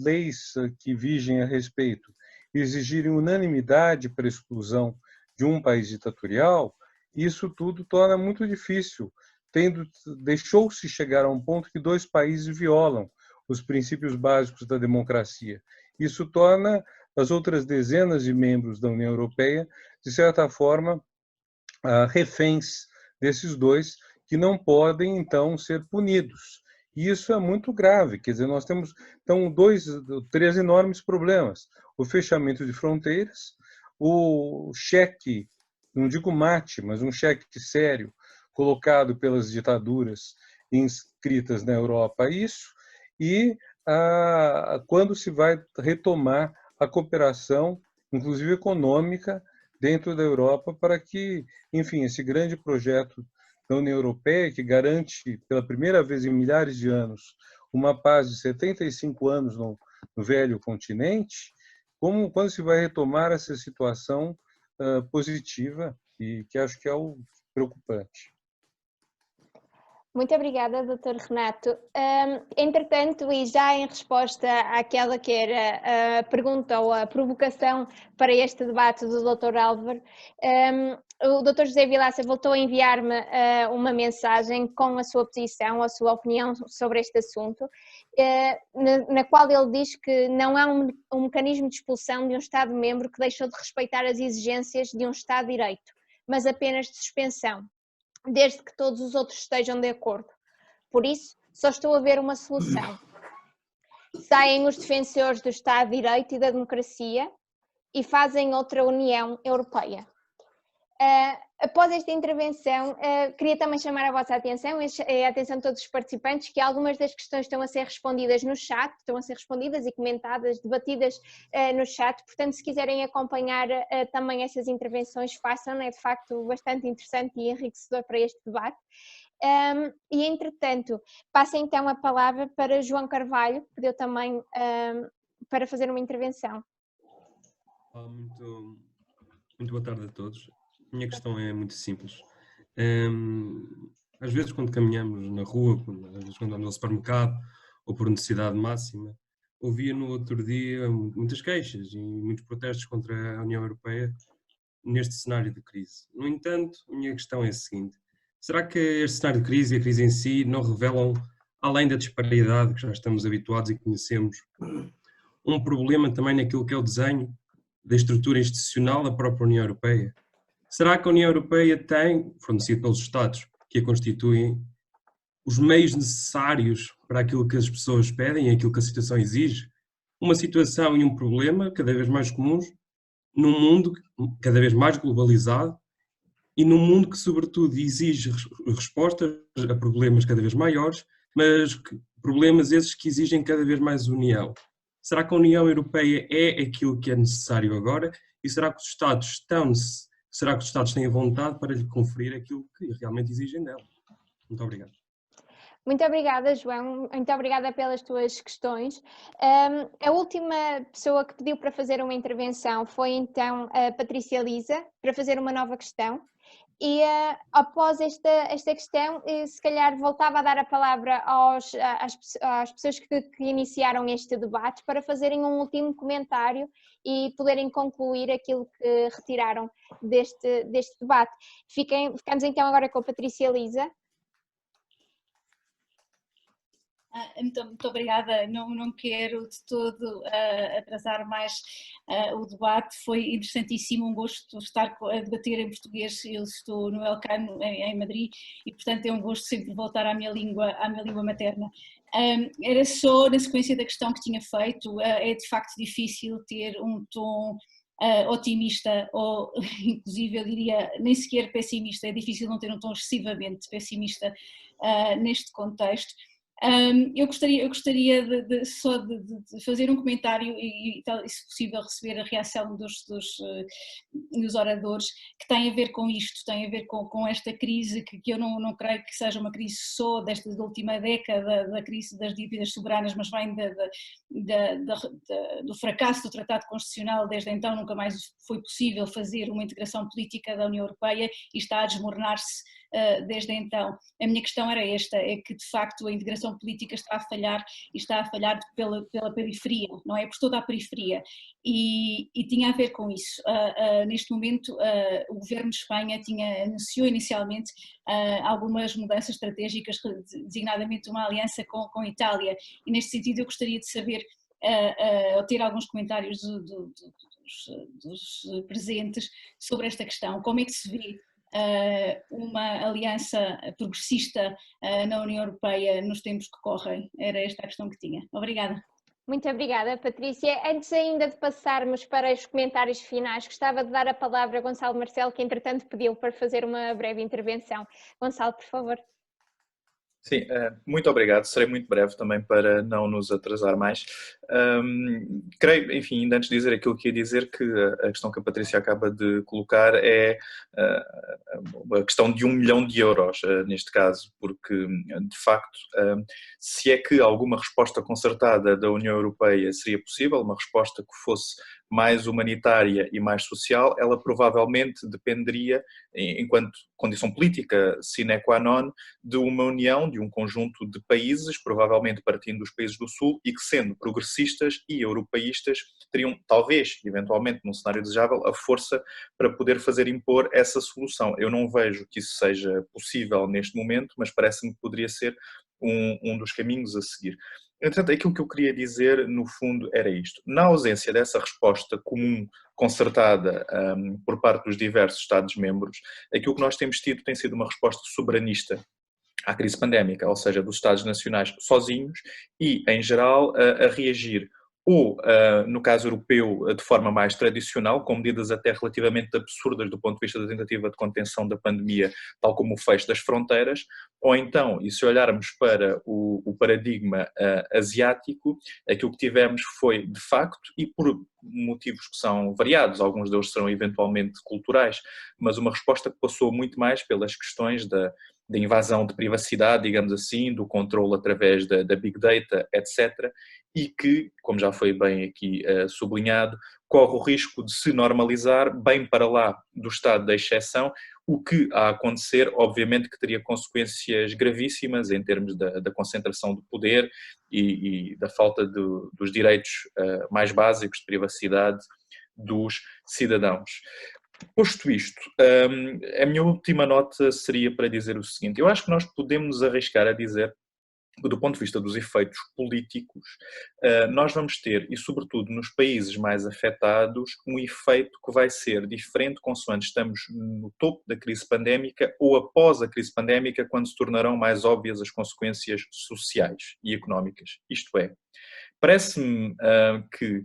O: leis que vigem a respeito exigirem unanimidade para a exclusão de um país ditatorial, isso tudo torna muito difícil, deixou-se chegar a um ponto que 2 países violam os princípios básicos da democracia. Isso torna as outras dezenas de membros da União Europeia, de certa forma, reféns desses 2, que não podem, então, ser punidos. E isso é muito grave, quer dizer, nós temos, então, 3 enormes problemas. O fechamento de fronteiras, o cheque, não digo mate, mas um cheque sério, colocado pelas ditaduras inscritas na Europa, isso, e quando se vai retomar a cooperação, inclusive econômica, dentro da Europa, para que, enfim, esse grande projeto da União Europeia, que garante, pela primeira vez em milhares de anos, uma paz de 75 anos no velho continente, quando se vai retomar essa situação positiva, e que acho que é o preocupante.
C: Muito obrigada, Dr. Renato. Entretanto, e já em resposta àquela que era a pergunta ou a provocação para este debate do Dr. Álvaro, o Dr. José Vilaça voltou a enviar-me uma mensagem com a sua posição, a sua opinião sobre este assunto, na qual ele diz que não há um mecanismo de expulsão de um Estado-membro que deixou de respeitar as exigências de um Estado de Direito, mas apenas de suspensão, desde que todos os outros estejam de acordo. Por isso, só estou a ver uma solução. Saem os defensores do Estado de Direito e da democracia e fazem outra União Europeia. Após esta intervenção, queria também chamar a vossa atenção, a atenção de todos os participantes, que algumas das questões estão a ser respondidas no chat, estão a ser respondidas e comentadas, debatidas no chat, portanto, se quiserem acompanhar também essas intervenções, façam, é de facto bastante interessante e enriquecedor para este debate. E, entretanto, passo então a palavra para João Carvalho, que pediu também para fazer uma intervenção.
P: Muito boa tarde a todos. A minha questão é muito simples. Às vezes, quando caminhamos na rua, às vezes quando andamos ao supermercado ou por necessidade máxima, ouvia no outro dia muitas queixas e muitos protestos contra a União Europeia neste cenário de crise. No entanto, a minha questão é a seguinte: será que este cenário de crise e a crise em si não revelam, além da disparidade que já estamos habituados e conhecemos, um problema também naquilo que é o desenho da estrutura institucional da própria União Europeia? Será que a União Europeia tem, fornecido pelos Estados que a constituem, os meios necessários para aquilo que as pessoas pedem e aquilo que a situação exige? Uma situação e um problema cada vez mais comuns, num mundo cada vez mais globalizado e num mundo que, sobretudo, exige respostas a problemas cada vez maiores, mas problemas esses que exigem cada vez mais união. Será que a União Europeia é aquilo que é necessário agora? E será que os Estados têm a vontade para lhe conferir aquilo que realmente exigem dela? Muito obrigado.
C: Muito obrigada, João. Muito obrigada pelas tuas questões. A última pessoa que pediu para fazer uma intervenção foi então a Patrícia Lisa, para fazer uma nova questão. E após esta questão, se calhar voltava a dar a palavra às pessoas que iniciaram este debate para fazerem um último comentário e poderem concluir aquilo que retiraram deste debate. Ficamos então agora com a Patrícia Elisa.
M: Muito obrigada, não quero de todo atrasar mais o debate, foi interessantíssimo, um gosto estar a debater em português, eu estou no Elcano, em Madrid, e portanto é um gosto sempre voltar à minha língua materna. Era só na sequência da questão que tinha feito, é de facto difícil ter um tom otimista ou inclusive eu diria nem sequer pessimista, é difícil não ter um tom excessivamente pessimista neste contexto. Eu gostaria só de fazer um comentário e se possível receber a reação dos oradores, que tem a ver com isto, tem a ver com esta crise que eu não creio que seja uma crise só desta última década, da crise das dívidas soberanas, mas vem do fracasso do Tratado Constitucional. Desde então nunca mais foi possível fazer uma integração política da União Europeia e está a desmoronar-se desde então. A minha questão era esta, é que de facto a integração política está a falhar e está a falhar pela periferia, não é? Por toda a periferia e tinha a ver com isso. Neste momento o governo de Espanha anunciou inicialmente algumas mudanças estratégicas, designadamente uma aliança com a Itália, e neste sentido eu gostaria de saber, ou ter alguns comentários dos presentes sobre esta questão. Como é que se vê uma aliança progressista na União Europeia nos tempos que correm? Era esta a questão que tinha. Obrigada.
C: Muito obrigada, Patrícia. Antes ainda de passarmos para os comentários finais, gostava de dar a palavra a Gonçalo Marcelo, que entretanto pediu para fazer uma breve intervenção. Gonçalo, por favor.
K: Sim, muito obrigado. Serei muito breve também para não nos atrasar mais. Creio, enfim, ainda antes de dizer aquilo que ia dizer, que a questão que a Patrícia acaba de colocar é a questão de 1 milhão de euros, neste caso, porque, de facto, se é que alguma resposta concertada da União Europeia seria possível, uma resposta que fosse mais humanitária e mais social, ela provavelmente dependeria, enquanto condição política sine qua non, de uma união, de um conjunto de países, provavelmente partindo dos países do Sul, e que, sendo progressistas e europeístas, teriam, talvez, eventualmente, num cenário desejável, a força para poder fazer impor essa solução. Eu não vejo que isso seja possível neste momento, mas parece-me que poderia ser um dos caminhos a seguir. Entretanto, aquilo que eu queria dizer, no fundo, era isto. Na ausência dessa resposta comum, concertada por parte dos diversos Estados-membros, aquilo que nós temos tido tem sido uma resposta soberanista à crise pandémica, ou seja, dos Estados nacionais sozinhos e, em geral, a reagir ou, no caso europeu, de forma mais tradicional, com medidas até relativamente absurdas do ponto de vista da tentativa de contenção da pandemia, tal como o fecho das fronteiras, ou então, e se olharmos para o paradigma asiático, aquilo que tivemos foi, de facto, e por motivos que são variados, alguns deles serão eventualmente culturais, mas uma resposta que passou muito mais pelas questões da invasão de privacidade, digamos assim, do controle através da Big Data, etc., e que, como já foi bem aqui sublinhado, corre o risco de se normalizar bem para lá do estado da exceção, o que a acontecer, obviamente, que teria consequências gravíssimas em termos da concentração do poder e da falta dos direitos mais básicos de privacidade dos cidadãos. Posto isto, a minha última nota seria para dizer o seguinte: eu acho que nós podemos arriscar a dizer que, do ponto de vista dos efeitos políticos, nós vamos ter, e sobretudo nos países mais afetados, um efeito que vai ser diferente consoante estamos no topo da crise pandémica ou após a crise pandémica, quando se tornarão mais óbvias as consequências sociais e económicas. Isto é, parece-me que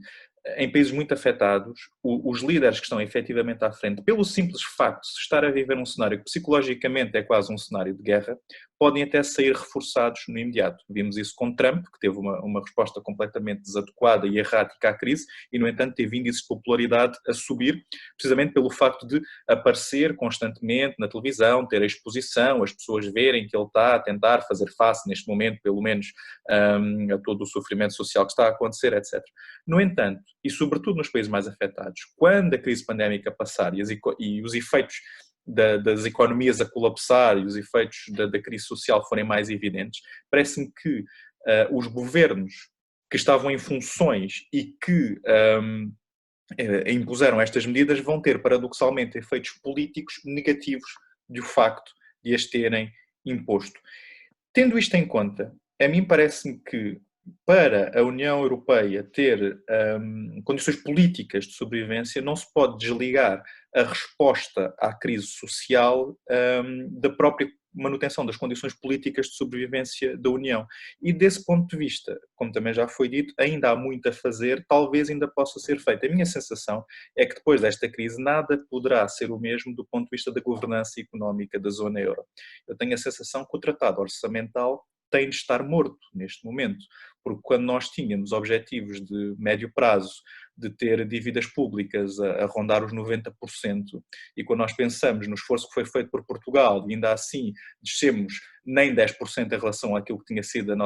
K: em países muito afetados, os líderes que estão efetivamente à frente, pelo simples facto de estar a viver um cenário que psicologicamente é quase um cenário de guerra, podem até sair reforçados no imediato. Vimos isso com Trump, que teve uma resposta completamente desadequada e errática à crise, e no entanto teve índices de popularidade a subir, precisamente pelo facto de aparecer constantemente na televisão, ter a exposição, as pessoas verem que ele está a tentar fazer face, neste momento pelo menos, a todo o sofrimento social que está a acontecer, etc. No entanto, e sobretudo nos países mais afetados, quando a crise pandémica passar e os efeitos das economias a colapsar e os efeitos da crise social forem mais evidentes, parece-me que os governos que estavam em funções e que impuseram estas medidas vão ter, paradoxalmente, efeitos políticos negativos do facto de as terem imposto. Tendo isto em conta, a mim parece-me que para a União Europeia ter condições políticas de sobrevivência, não se pode desligar a resposta à crise social da própria manutenção das condições políticas de sobrevivência da União. E desse ponto de vista, como também já foi dito, ainda há muito a fazer, talvez ainda possa ser feito. A minha sensação é que depois desta crise nada poderá ser o mesmo do ponto de vista da governança económica da zona euro. Eu tenho a sensação que o tratado orçamental tem de estar morto neste momento, porque quando nós tínhamos objetivos de médio prazo de ter dívidas públicas a rondar os 90%, e quando nós pensamos no esforço que foi feito por Portugal, e ainda assim descemos nem 10% em relação àquilo que tinha sido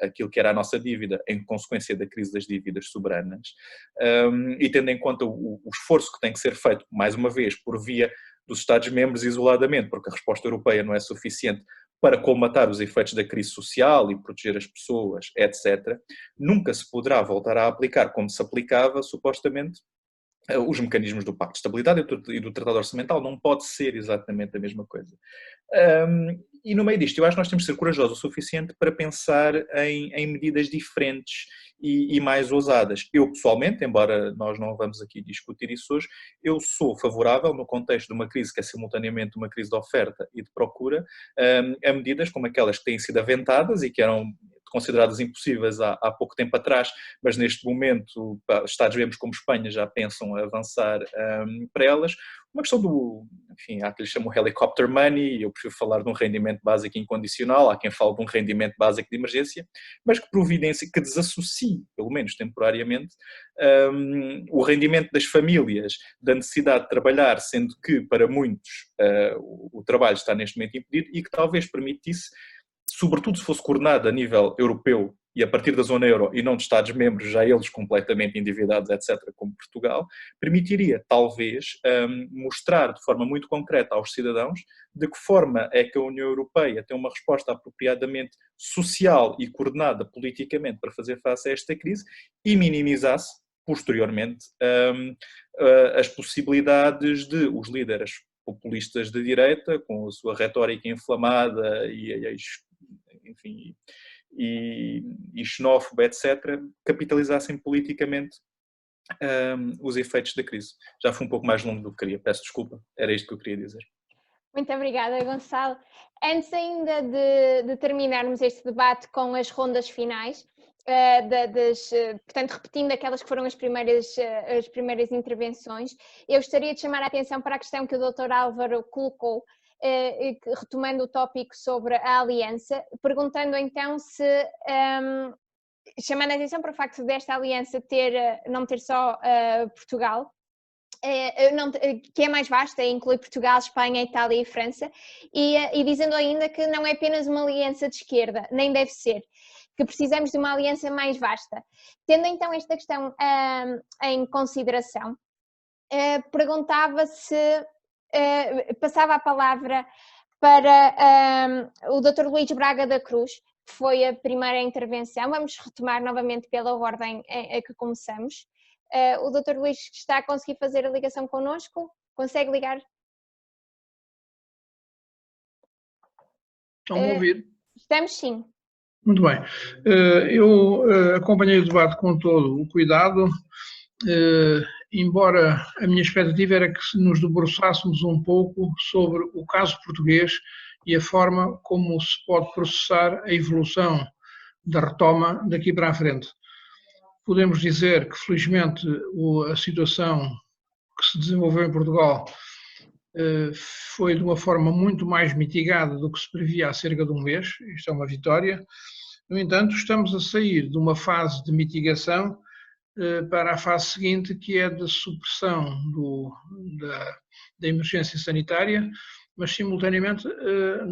K: aquilo que era a nossa dívida em consequência da crise das dívidas soberanas, e tendo em conta o esforço que tem que ser feito, mais uma vez, por via dos Estados-membros isoladamente, porque a resposta europeia não é suficiente para colmatar os efeitos da crise social e proteger as pessoas, etc., nunca se poderá voltar a aplicar como se aplicava, supostamente, os mecanismos do Pacto de Estabilidade e do Tratado Orçamental. Não pode ser exatamente a mesma coisa. E no meio disto, eu acho que nós temos de ser corajosos o suficiente para pensar em medidas diferentes e mais ousadas. Eu, pessoalmente, embora nós não vamos aqui discutir isso hoje, eu sou favorável, no contexto de uma crise que é simultaneamente uma crise de oferta e de procura, a medidas como aquelas que têm sido aventadas e que eram consideradas impossíveis há pouco tempo atrás, mas neste momento Estados-membros como Espanha já pensam avançar para elas. Uma questão enfim, há quem lhe chama o helicopter money, eu prefiro falar de um rendimento básico incondicional, há quem fale de um rendimento básico de emergência, mas que providencie, que desassocie, pelo menos temporariamente, o rendimento das famílias da necessidade de trabalhar, sendo que para muitos o trabalho está neste momento impedido, e que talvez permitisse, sobretudo se fosse coordenado a nível europeu e a partir da zona euro e não de Estados-membros, já eles completamente endividados, etc., como Portugal, permitiria talvez mostrar de forma muito concreta aos cidadãos de que forma é que a União Europeia tem uma resposta apropriadamente social e coordenada politicamente para fazer face a esta crise e minimizasse posteriormente as possibilidades de os líderes populistas de direita, com a sua retórica inflamada e xenófoba, etc., capitalizassem politicamente os efeitos da crise. Já foi um pouco mais longo do que queria, peço desculpa, era isto que eu queria dizer.
C: Muito obrigada, Gonçalo. Antes ainda de terminarmos este debate com as rondas finais, portanto, repetindo aquelas que foram as primeiras intervenções, eu gostaria de chamar a atenção para a questão que o Dr. Álvaro colocou, retomando o tópico sobre a aliança, perguntando então se, chamando a atenção para o facto desta aliança não ter só Portugal, que é mais vasta, inclui Portugal, Espanha, Itália e França, e dizendo ainda que não é apenas uma aliança de esquerda, nem deve ser, que precisamos de uma aliança mais vasta. Tendo então esta questão em consideração, perguntava se passava a palavra para o Dr. Luís Braga da Cruz, que foi a primeira intervenção. Vamos retomar novamente pela ordem a que começamos. O Dr. Luís está a conseguir fazer a ligação connosco? Consegue ligar?
Q: Estão a ouvir?
C: Estamos sim.
Q: Muito bem. Eu acompanhei o debate com todo o cuidado, embora a minha expectativa era que nos debruçássemos um pouco sobre o caso português e a forma como se pode processar a evolução da retoma daqui para a frente. Podemos dizer que, felizmente, a situação que se desenvolveu em Portugal foi de uma forma muito mais mitigada do que se previa há cerca de um mês. Isto é uma vitória. No entanto, estamos a sair de uma fase de mitigação para a fase seguinte, que é de supressão da emergência sanitária, mas simultaneamente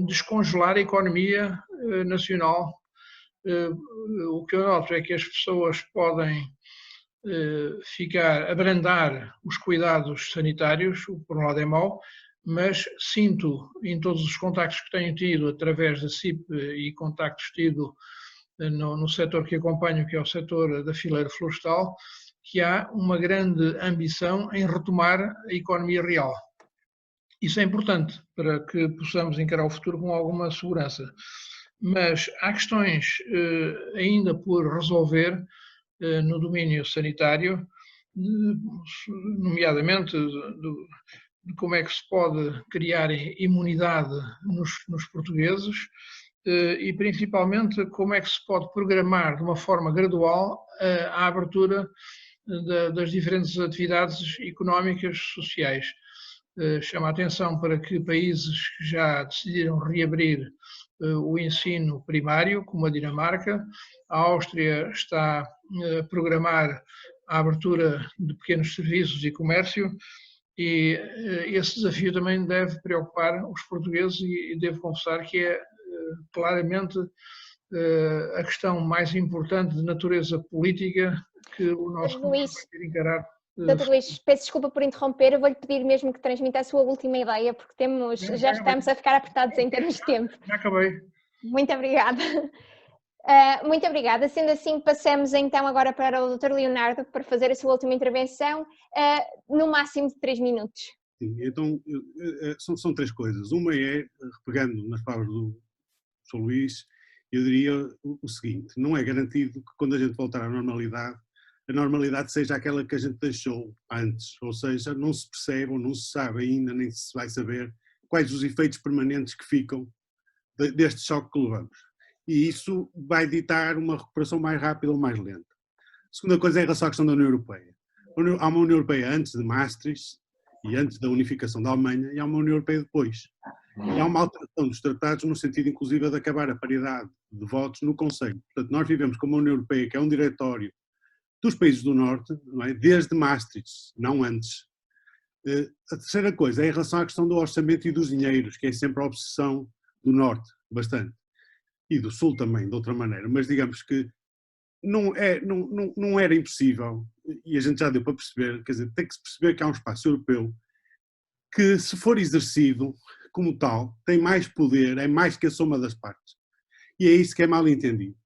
Q: descongelar a economia nacional. O que eu noto é que as pessoas podem abrandar os cuidados sanitários, o que por um lado é mau, mas sinto em todos os contactos que tenho tido através da CIP e contactos tido no setor que acompanho, que é o setor da fileira florestal, que há uma grande ambição em retomar a economia real. Isso é importante para que possamos encarar o futuro com alguma segurança. Mas há questões ainda por resolver no domínio sanitário, nomeadamente de como é que se pode criar imunidade nos portugueses e principalmente como é que se pode programar de uma forma gradual a abertura das diferentes atividades económicas sociais. Chama a atenção para que países que já decidiram reabrir o ensino primário, como a Dinamarca, a Áustria está a programar a abertura de pequenos serviços e comércio, e esse desafio também deve preocupar os portugueses e devo confessar que é claramente a questão mais importante de natureza política que o nosso governo vai ter encarar.
C: Doutor Luís, peço desculpa por interromper, eu vou-lhe pedir mesmo que transmita a sua última ideia, porque já estamos a ficar apertados em termos de tempo.
Q: Já acabei.
C: Muito obrigada. Muito obrigada. Sendo assim, passamos então agora para o Dr. Leonardo para fazer a sua última intervenção, no máximo de 3 minutos.
E: Sim, então são 3 coisas. Uma é, pegando nas palavras do Sr. Luís, eu diria o seguinte: não é garantido que quando a gente voltar à normalidade, a normalidade seja aquela que a gente deixou antes, ou seja, não se percebe ou não se sabe ainda, nem se vai saber quais os efeitos permanentes que ficam deste choque que levamos. E isso vai ditar uma recuperação mais rápida ou mais lenta. A segunda coisa é em relação à questão da União Europeia. Há uma União Europeia antes de Maastricht e antes da unificação da Alemanha, e há uma União Europeia depois. E há uma alteração dos tratados no sentido inclusive de acabar a paridade de votos no Conselho. Portanto, nós vivemos com uma União Europeia que é um diretório dos países do Norte, não é? Desde Maastricht, não antes. A terceira coisa é em relação à questão do orçamento e dos dinheiros, que é sempre a obsessão do Norte, bastante. E do Sul também, de outra maneira. Mas digamos que não era impossível, e a gente já deu para perceber, quer dizer, tem que se perceber que há um espaço europeu que, se for exercido como tal, tem mais poder, é mais que a soma das partes. E é isso que é mal entendido.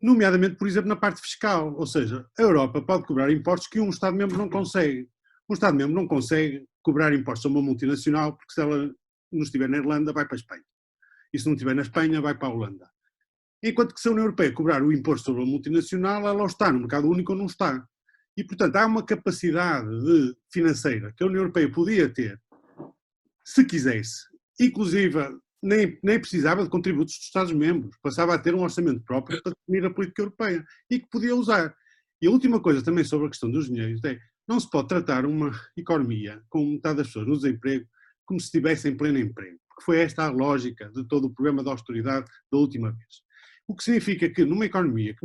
E: Nomeadamente, por exemplo, na parte fiscal, ou seja, a Europa pode cobrar impostos que um Estado-membro não consegue. Um Estado-membro não consegue cobrar impostos a uma multinacional porque se ela não estiver na Irlanda vai para a Espanha. E se não estiver na Espanha vai para a Holanda. Enquanto que se a União Europeia cobrar o imposto sobre a multinacional, ela está no mercado único ou não está. E, portanto, há uma capacidade financeira que a União Europeia podia ter, se quisesse, inclusive nem precisava de contributos dos Estados-membros, passava a ter um orçamento próprio para definir a política europeia e que podia usar. E a última coisa também sobre a questão dos dinheiros é, não se pode tratar uma economia com metade das pessoas no desemprego como se estivesse em pleno emprego, porque foi esta a lógica de todo o programa de austeridade da última vez. O que significa que numa economia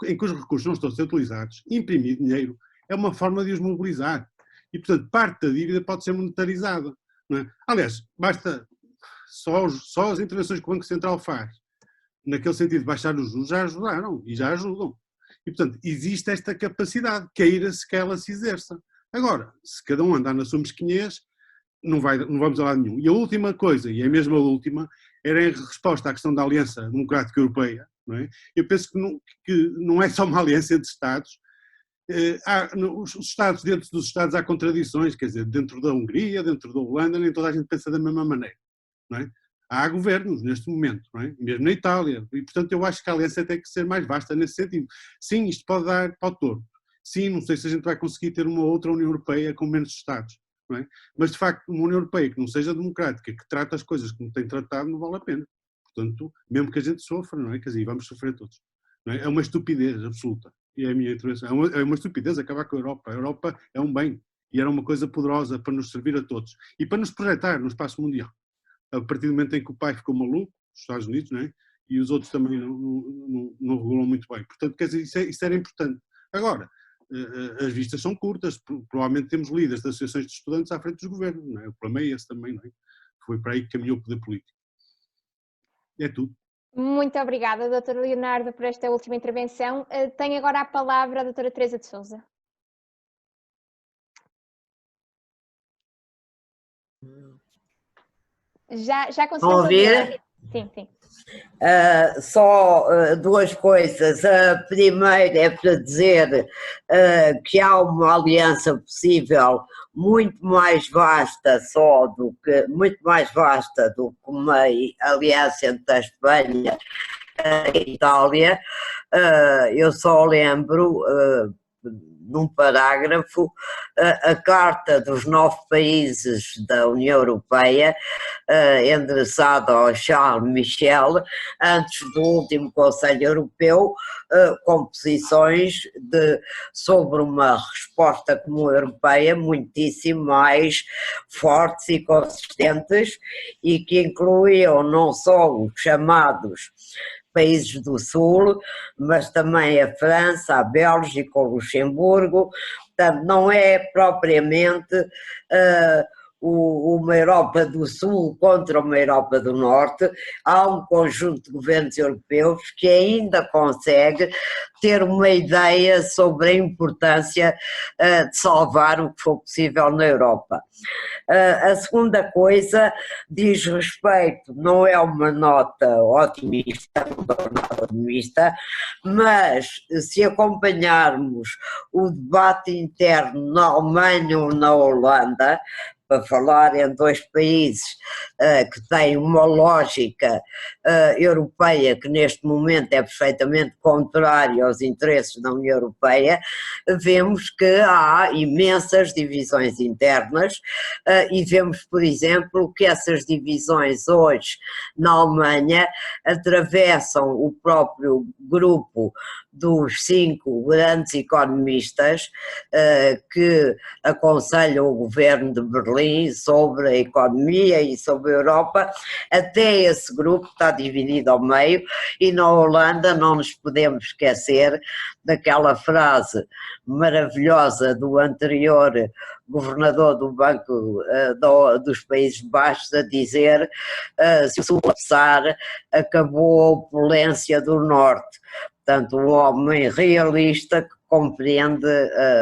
E: em que os recursos não estão a ser utilizados, imprimir dinheiro é uma forma de os mobilizar. E, portanto, parte da dívida pode ser monetarizada. Não é? Aliás, basta só as intervenções que o Banco Central faz, naquele sentido de baixar os juros, já ajudaram e já ajudam. E, portanto, existe esta capacidade, queira-se que ela se exerça. Agora, se cada um andar na sua mesquinhez, não vamos a lado nenhum. E a última coisa, e é mesmo a última, era em resposta à questão da Aliança Democrática Europeia. Não é? Eu penso que não é só uma aliança entre Estados. Os Estados, dentro dos Estados há contradições, quer dizer, dentro da Hungria, dentro da Holanda, nem toda a gente pensa da mesma maneira. Não é? Há governos neste momento, não é? Mesmo na Itália, e portanto eu acho que a aliança tem que ser mais vasta nesse sentido. Sim, isto pode dar para o torto. Sim, não sei se a gente vai conseguir ter uma outra União Europeia com menos Estados, não é? Mas de facto uma União Europeia que não seja democrática, que trata as coisas como tem tratado, não vale a pena. Portanto, mesmo que a gente sofra, não é? Quer dizer, vamos sofrer todos. Não é? É uma estupidez absoluta. E é a minha intervenção. É uma estupidez acabar com a Europa. A Europa é um bem e era uma coisa poderosa para nos servir a todos e para nos projetar no espaço mundial. A partir do momento em que o pai ficou maluco, os Estados Unidos, não é? E os outros também não regulam muito bem. Portanto, quer dizer, isso era importante. Agora, as vistas são curtas, provavelmente temos líderes de associações de estudantes à frente dos governos, não é? O problema é esse também, não é? Foi para aí que caminhou o poder político. É tudo.
C: Muito obrigada, Dr. Leonardo, por esta última intervenção. Tenho agora a palavra a Dra. Teresa de Sousa. Já conseguimos
G: Estão a ouvir?
C: Sim, sim.
G: Só duas coisas. A primeira é para dizer que há uma aliança possível muito mais vasta do que uma aliança entre a Espanha e a Itália. Eu só lembro num parágrafo a Carta dos 9 países da União Europeia, endereçada ao Charles Michel, antes do último Conselho Europeu, com posições sobre uma resposta comum europeia muitíssimo mais fortes e consistentes, e que incluíam não só os chamados países do Sul, mas também a França, a Bélgica, o Luxemburgo. Portanto, não é propriamente uma Europa do Sul contra uma Europa do Norte. Há um conjunto de governos europeus que ainda consegue ter uma ideia sobre a importância de salvar o que for possível na Europa. A segunda coisa diz respeito, não é uma nota otimista, não é nada otimista, mas se acompanharmos o debate interno na Alemanha ou na Holanda, para falar em dois países que têm uma lógica europeia que neste momento é perfeitamente contrária aos interesses da União Europeia, vemos que há imensas divisões internas e vemos, por exemplo, que essas divisões hoje na Alemanha atravessam o próprio grupo dos 5 grandes economistas que aconselham o governo de Berlim sobre a economia e sobre a Europa. Até esse grupo está dividido ao meio, e na Holanda não nos podemos esquecer daquela frase maravilhosa do anterior governador do Banco dos Países Baixos a dizer se o Sul colapsar, acabou a opulência do Norte. Portanto, um homem realista que compreende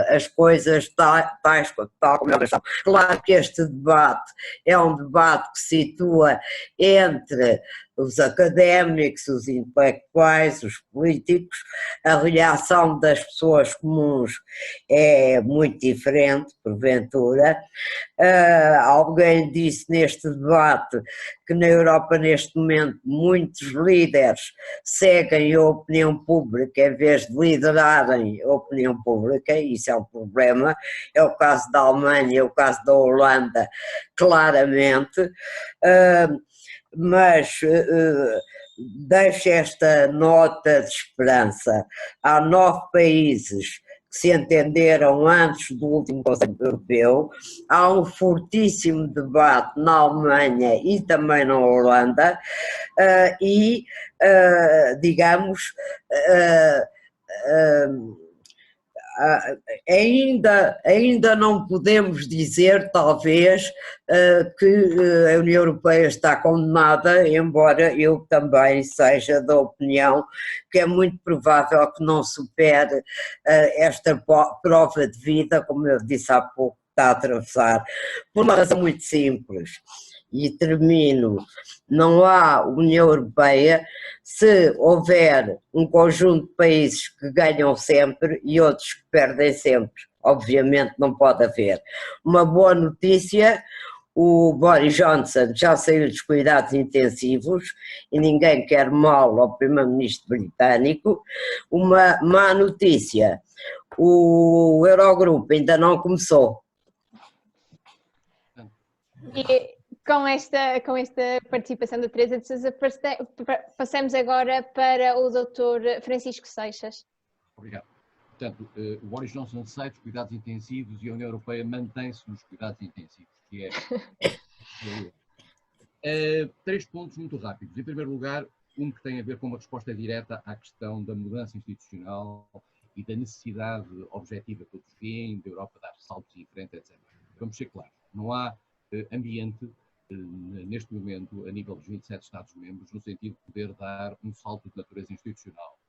G: as coisas tal como elas são. Claro que este debate é um debate que situa entre os académicos, os intelectuais, os políticos. A reação das pessoas comuns é muito diferente, porventura. Alguém disse neste debate que na Europa neste momento muitos líderes seguem a opinião pública em vez de liderarem a opinião pública, e isso é um problema. É o caso da Alemanha, é o caso da Holanda, claramente. Mas deixo esta nota de esperança. Há 9 países que se entenderam antes do último Conselho Europeu, há um fortíssimo debate na Alemanha e também na Holanda, e, digamos, ainda não podemos dizer, talvez, que a União Europeia está condenada, embora eu também seja da opinião que é muito provável que não supere esta prova de vida, como eu disse há pouco, que está a atravessar, por uma razão muito simples. E termino, não há União Europeia se houver um conjunto de países que ganham sempre e outros que perdem sempre. Obviamente não pode haver. Uma boa notícia: o Boris Johnson já saiu dos cuidados intensivos e ninguém quer mal ao primeiro-ministro britânico. Uma má notícia: o Eurogrupo ainda não começou.
C: E com esta participação da Teresa de Sousa, passamos agora para o Dr. Francisco Seixas.
I: Obrigado. Portanto, o Boris Johnson sai dos cuidados intensivos e a União Europeia mantém-se nos cuidados intensivos, que é 3 pontos muito rápidos. Em primeiro lugar, um que tem a ver com uma resposta direta à questão da mudança institucional e da necessidade objetiva que todos veem da Europa dar saltos em frente, etc. Vamos ser claros, não há ambiente neste momento a nível dos 27 Estados-membros no sentido de poder dar um salto de natureza institucional.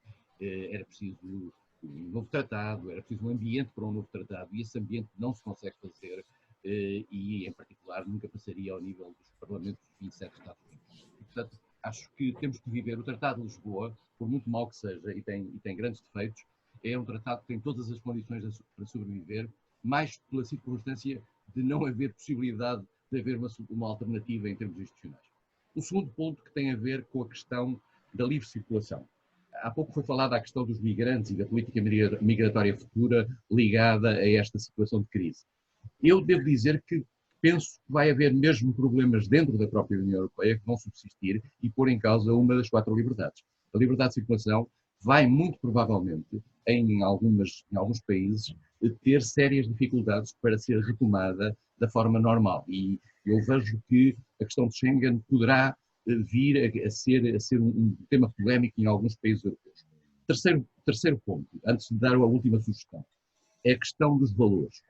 I: Era preciso um novo tratado, era preciso um ambiente para um novo tratado, e esse ambiente não se consegue fazer, e em particular claro, nunca passaria ao nível dos parlamentos dos 27 Estados-membros. Portanto, acho que temos que viver. O Tratado de Lisboa, por muito mau que seja, e tem grandes defeitos, é um tratado que tem todas as condições para sobreviver, mais pela circunstância de não haver possibilidade de haver uma alternativa em termos institucionais. O segundo ponto que tem a ver com a questão da livre circulação. Há pouco foi falada a questão dos migrantes e da política migratória futura ligada a esta situação de crise. Eu devo dizer que penso que vai haver mesmo problemas dentro da própria União Europeia que vão subsistir e pôr em causa uma das 4 liberdades. A liberdade de circulação vai muito provavelmente, em alguns países, ter sérias dificuldades para ser retomada da forma normal. E eu vejo que a questão de Schengen poderá vir a ser um tema polémico em alguns países europeus. Terceiro ponto, antes de dar a última sugestão, é a questão dos valores.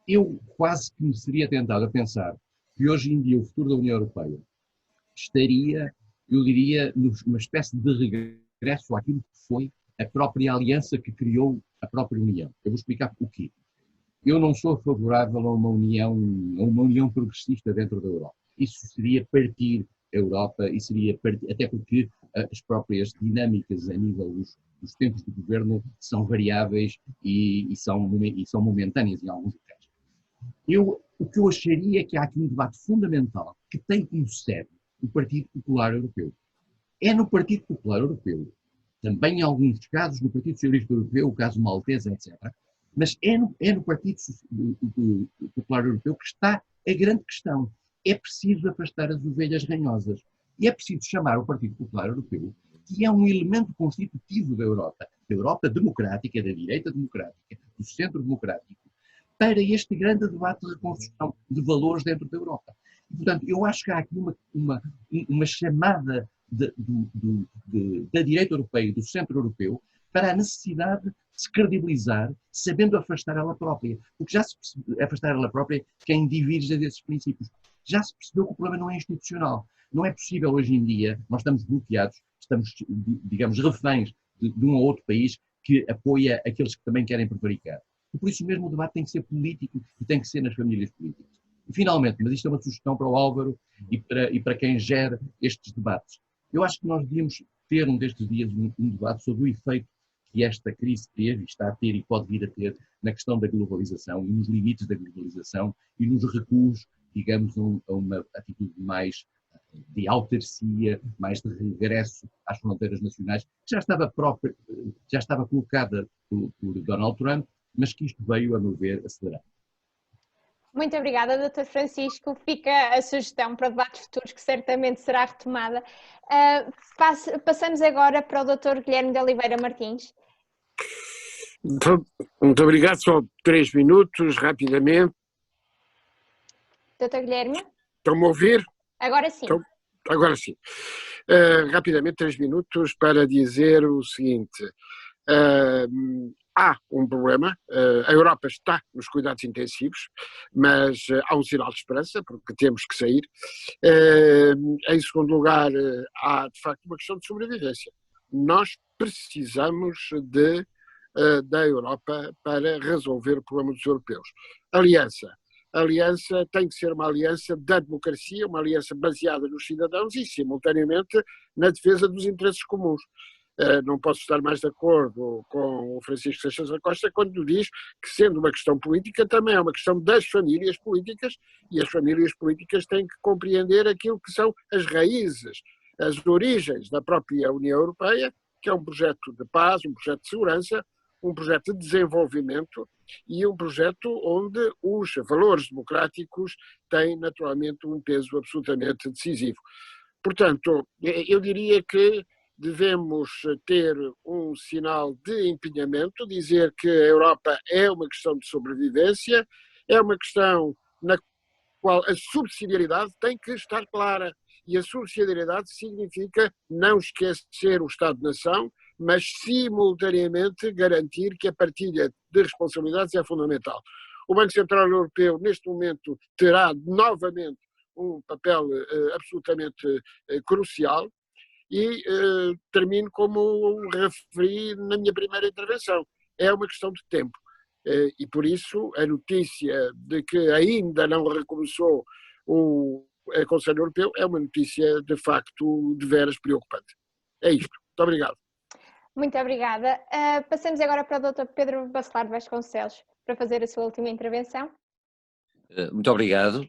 I: Eu quase que me seria tentado a pensar que hoje em dia o futuro da União Europeia estaria, eu diria, numa espécie de regresso àquilo que foi a própria aliança que criou a própria União. Eu vou explicar o quê. Eu não sou favorável a uma união progressista dentro da Europa. Isso seria partir a Europa e seria partir, até porque as próprias dinâmicas a nível dos tempos de governo são variáveis e são momentâneas em alguns casos. O que eu acharia é que há aqui um debate fundamental que tem como sede o Partido Popular Europeu. É no Partido Popular Europeu, também em alguns casos no Partido Socialista Europeu, o caso maltese, etc., mas é no Partido Popular Europeu que está a grande questão. É preciso afastar as ovelhas ranhosas. E é preciso chamar o Partido Popular Europeu, que é um elemento constitutivo da Europa democrática, da direita democrática, do centro democrático, para este grande debate de reconstrução de valores dentro da Europa. E, portanto, eu acho que há aqui uma chamada da direita europeia e do centro europeu para a necessidade de se credibilizar, sabendo afastar ela própria. Porque já se percebeu, afastar ela própria quem diverge desses princípios. Já se percebeu que o problema não é institucional. Não é possível hoje em dia, nós estamos bloqueados, estamos, digamos, reféns de um ou outro país que apoia aqueles que também querem prevaricar. E por isso mesmo o debate tem que ser político e tem que ser nas famílias políticas. E finalmente, mas isto é uma sugestão para o Álvaro e para quem gera estes debates. Eu acho que nós devíamos ter destes dias um debate sobre o efeito que esta crise teve, está a ter e pode vir a ter na questão da globalização e nos limites da globalização e nos recuos, digamos, a uma atitude mais de autarcia, mais de regresso às fronteiras nacionais, que já estava colocada por Donald Trump, mas que isto veio, a meu ver, acelerar.
C: Muito obrigada, Dr. Francisco. Fica a sugestão para debates futuros, que certamente será retomada. Passamos agora para o Dr. Guilherme de Oliveira Martins.
D: Muito obrigado. Só 3 minutos, rapidamente.
C: Dr. Guilherme?
D: Estão-me a ouvir?
C: Agora sim.
D: Agora sim. Rapidamente, 3 minutos para dizer o seguinte. Há um problema, a Europa está nos cuidados intensivos, mas há um sinal de esperança, porque temos que sair. Em segundo lugar, há de facto uma questão de sobrevivência. Nós precisamos da Europa para resolver o problema dos europeus. A aliança tem que ser uma aliança da democracia, uma aliança baseada nos cidadãos e, simultaneamente, na defesa dos interesses comuns. Não posso estar mais de acordo com o Francisco Seixas da Costa quando diz que, sendo uma questão política, também é uma questão das famílias políticas, e as famílias políticas têm que compreender aquilo que são as raízes, as origens da própria União Europeia, que é um projeto de paz, um projeto de segurança, um projeto de desenvolvimento e um projeto onde os valores democráticos têm naturalmente um peso absolutamente decisivo. Portanto, eu diria que devemos ter um sinal de empenhamento, dizer que a Europa é uma questão de sobrevivência, é uma questão na qual a subsidiariedade tem que estar clara. E a subsidiariedade significa não esquecer o Estado-nação, mas simultaneamente garantir que a partilha de responsabilidades é fundamental. O Banco Central Europeu, neste momento, terá novamente um papel absolutamente crucial. E termino como referi na minha primeira intervenção. É uma questão de tempo. E por isso a notícia de que ainda não recomeçou o Conselho Europeu é uma notícia de facto de veras preocupante. É isto. Muito obrigado.
C: Muito obrigada. Passamos agora para o Dr. Pedro Bacelar Vasconcelos para fazer a sua última intervenção.
H: Muito obrigado.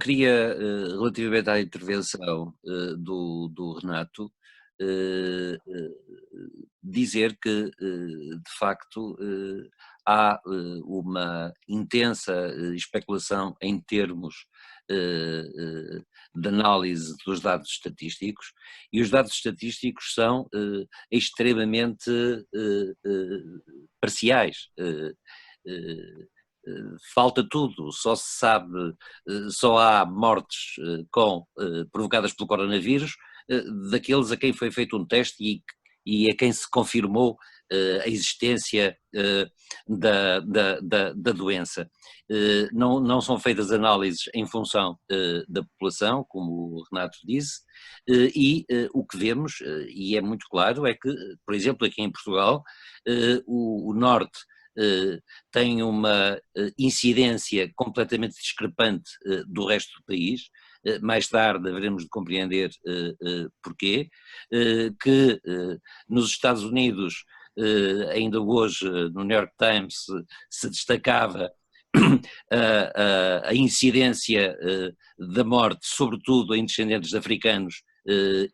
H: Queria, relativamente à intervenção do Renato, dizer que, de facto, há uma intensa especulação em termos de análise dos dados estatísticos, e os dados estatísticos são extremamente parciais. Falta tudo, só se sabe, só há mortes provocadas pelo coronavírus daqueles a quem foi feito um teste e a quem se confirmou a existência da doença. Não são feitas análises em função da população, como o Renato disse, e o que vemos, e é muito claro, é que, por exemplo, aqui em Portugal, o Norte tem uma incidência completamente discrepante do resto do país. Mais tarde haveremos de compreender porquê, que nos Estados Unidos, ainda hoje no New York Times se destacava a incidência da morte, sobretudo em descendentes de africanos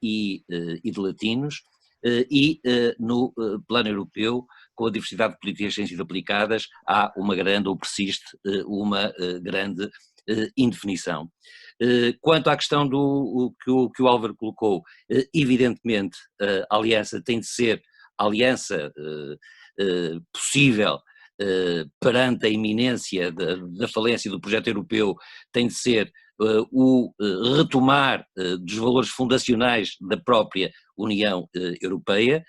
H: e de latinos, e no plano europeu, com a diversidade de políticas têm sido aplicadas, há uma grande, ou persiste, uma grande indefinição. Quanto à questão que o Álvaro colocou, evidentemente a aliança tem de ser a aliança possível perante a iminência da falência do projeto europeu, tem de ser o retomar dos valores fundacionais da própria União Europeia,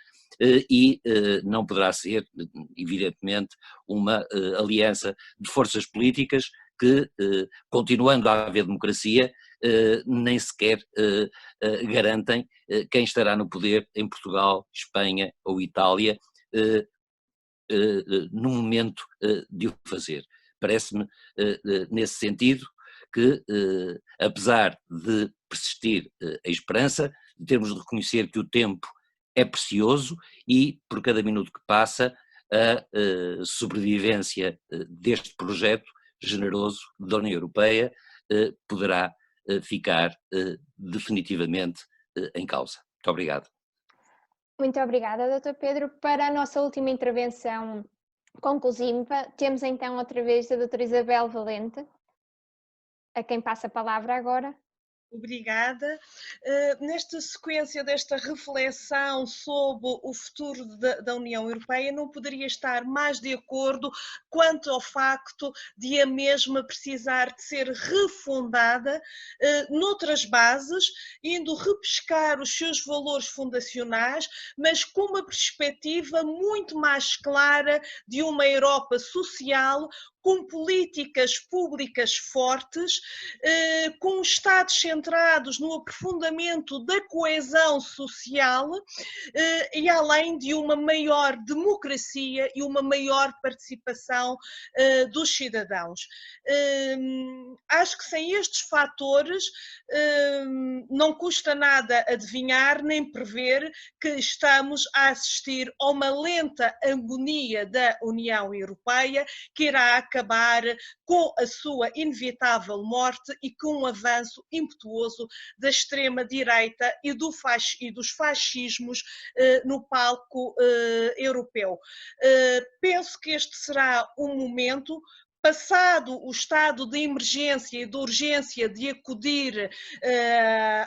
H: e não poderá ser, evidentemente, uma aliança de forças políticas que, continuando a haver democracia, nem sequer garantem quem estará no poder em Portugal, Espanha ou Itália no momento de o fazer. Parece-me, nesse sentido, que, apesar de persistir a esperança, temos de reconhecer que o tempo é precioso e, por cada minuto que passa, a sobrevivência deste projeto generoso da União Europeia poderá ficar definitivamente em causa. Muito obrigado.
C: Muito obrigada, Dr. Pedro. Para a nossa última intervenção conclusiva, temos então outra vez a doutora Isabel Valente, a quem passa a palavra agora.
L: Obrigada. Nesta sequência desta reflexão sobre o futuro da União Europeia, não poderia estar mais de acordo quanto ao facto de a mesma precisar de ser refundada noutras bases, indo repescar os seus valores fundacionais, mas com uma perspectiva muito mais clara de uma Europa social, com políticas públicas fortes, com Estados centrados no aprofundamento da coesão social e além de uma maior democracia e uma maior participação dos cidadãos. Acho que sem estes fatores não custa nada adivinhar nem prever que estamos a assistir a uma lenta agonia da União Europeia que irá acabar com a sua inevitável morte e com um avanço impetuoso da extrema-direita e dos fascismos no palco europeu. Penso que este será um momento, passado o estado de emergência e de urgência de acudir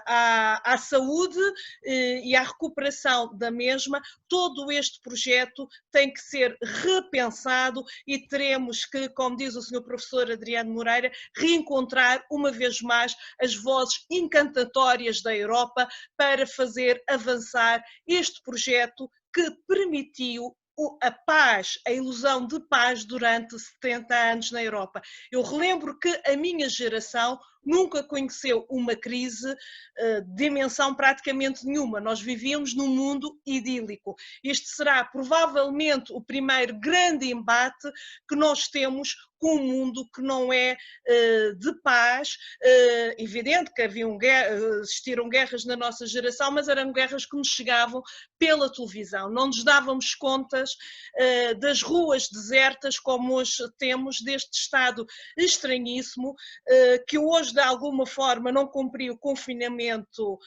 L: à saúde e à recuperação da mesma, todo este projeto tem que ser repensado e teremos que, como diz o Sr. Professor Adriano Moreira, reencontrar uma vez mais as vozes encantatórias da Europa para fazer avançar este projeto que permitiu a paz, a ilusão de paz durante 70 anos na Europa. Eu relembro que a minha geração nunca conheceu uma crise de dimensão praticamente nenhuma. Nós vivíamos num mundo idílico. Este será provavelmente o primeiro grande embate que nós temos com um mundo que não é de paz. Evidente que existiram guerras na nossa geração, mas eram guerras que nos chegavam pela televisão. Não nos dávamos contas das ruas desertas como hoje temos, deste estado estranhíssimo, que hoje de alguma forma não cumpri o confinamento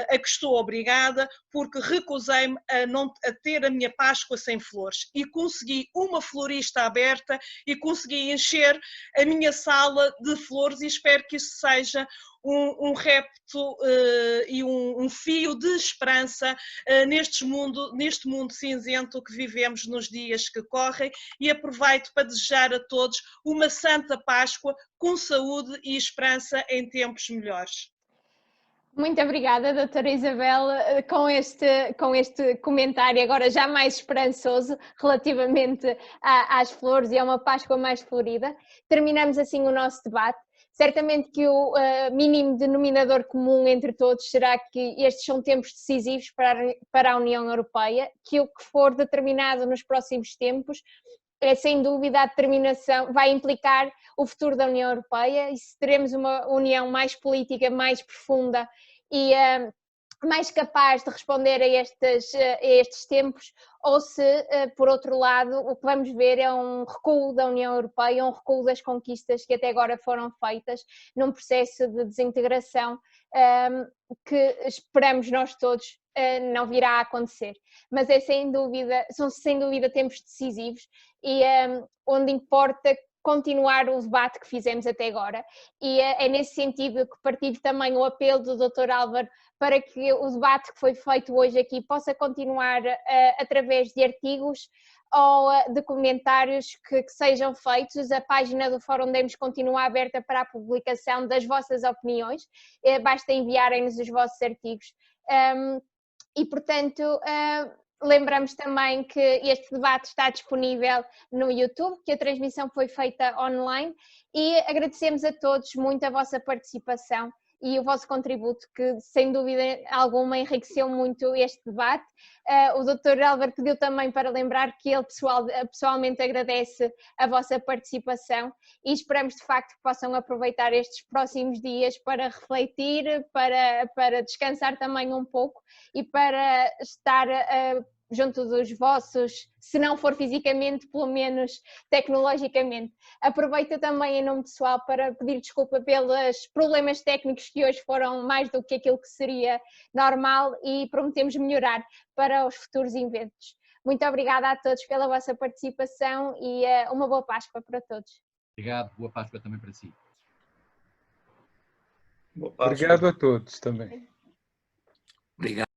L: a que estou obrigada, porque recusei-me a ter a minha Páscoa sem flores, e consegui uma florista aberta e consegui encher a minha sala de flores, e espero que isso seja um repto e um fio de esperança neste mundo cinzento que vivemos nos dias que correm, e aproveito para desejar a todos uma Santa Páscoa com saúde e esperança em tempos melhores.
C: Muito obrigada, doutora Isabel, com este comentário agora já mais esperançoso relativamente às flores e a uma Páscoa mais florida. Terminamos assim o nosso debate. Certamente que o mínimo denominador comum entre todos será que estes são tempos decisivos para a União Europeia, que o que for determinado nos próximos tempos é sem dúvida a determinação, vai implicar o futuro da União Europeia, e se teremos uma união mais política, mais profunda e mais capaz de responder a estes tempos, ou se, por outro lado, o que vamos ver é um recuo da União Europeia, um recuo das conquistas que até agora foram feitas num processo de desintegração que esperamos nós todos não virá a acontecer. Mas são sem dúvida tempos decisivos e onde importa continuar o debate que fizemos até agora, e é nesse sentido que partilho também o apelo do Dr. Álvaro para que o debate que foi feito hoje aqui possa continuar através de artigos ou de comentários que sejam feitos. A página do Fórum Demos continua aberta para a publicação das vossas opiniões, basta enviarem-nos os vossos artigos. E, portanto, lembramos também que este debate está disponível no YouTube, que a transmissão foi feita online, e agradecemos a todos muito a vossa participação e o vosso contributo, que sem dúvida alguma enriqueceu muito este debate. O Dr. Álvaro pediu também para lembrar que ele pessoalmente agradece a vossa participação, e esperamos de facto que possam aproveitar estes próximos dias para refletir, para descansar também um pouco e para estar junto dos vossos, se não for fisicamente, pelo menos tecnologicamente. Aproveito também em nome pessoal para pedir desculpa pelos problemas técnicos que hoje foram mais do que aquilo que seria normal, e prometemos melhorar para os futuros eventos. Muito obrigada a todos pela vossa participação e uma boa Páscoa para todos.
I: Obrigado, boa Páscoa também para si.
O: Obrigado a todos também.
H: Obrigado.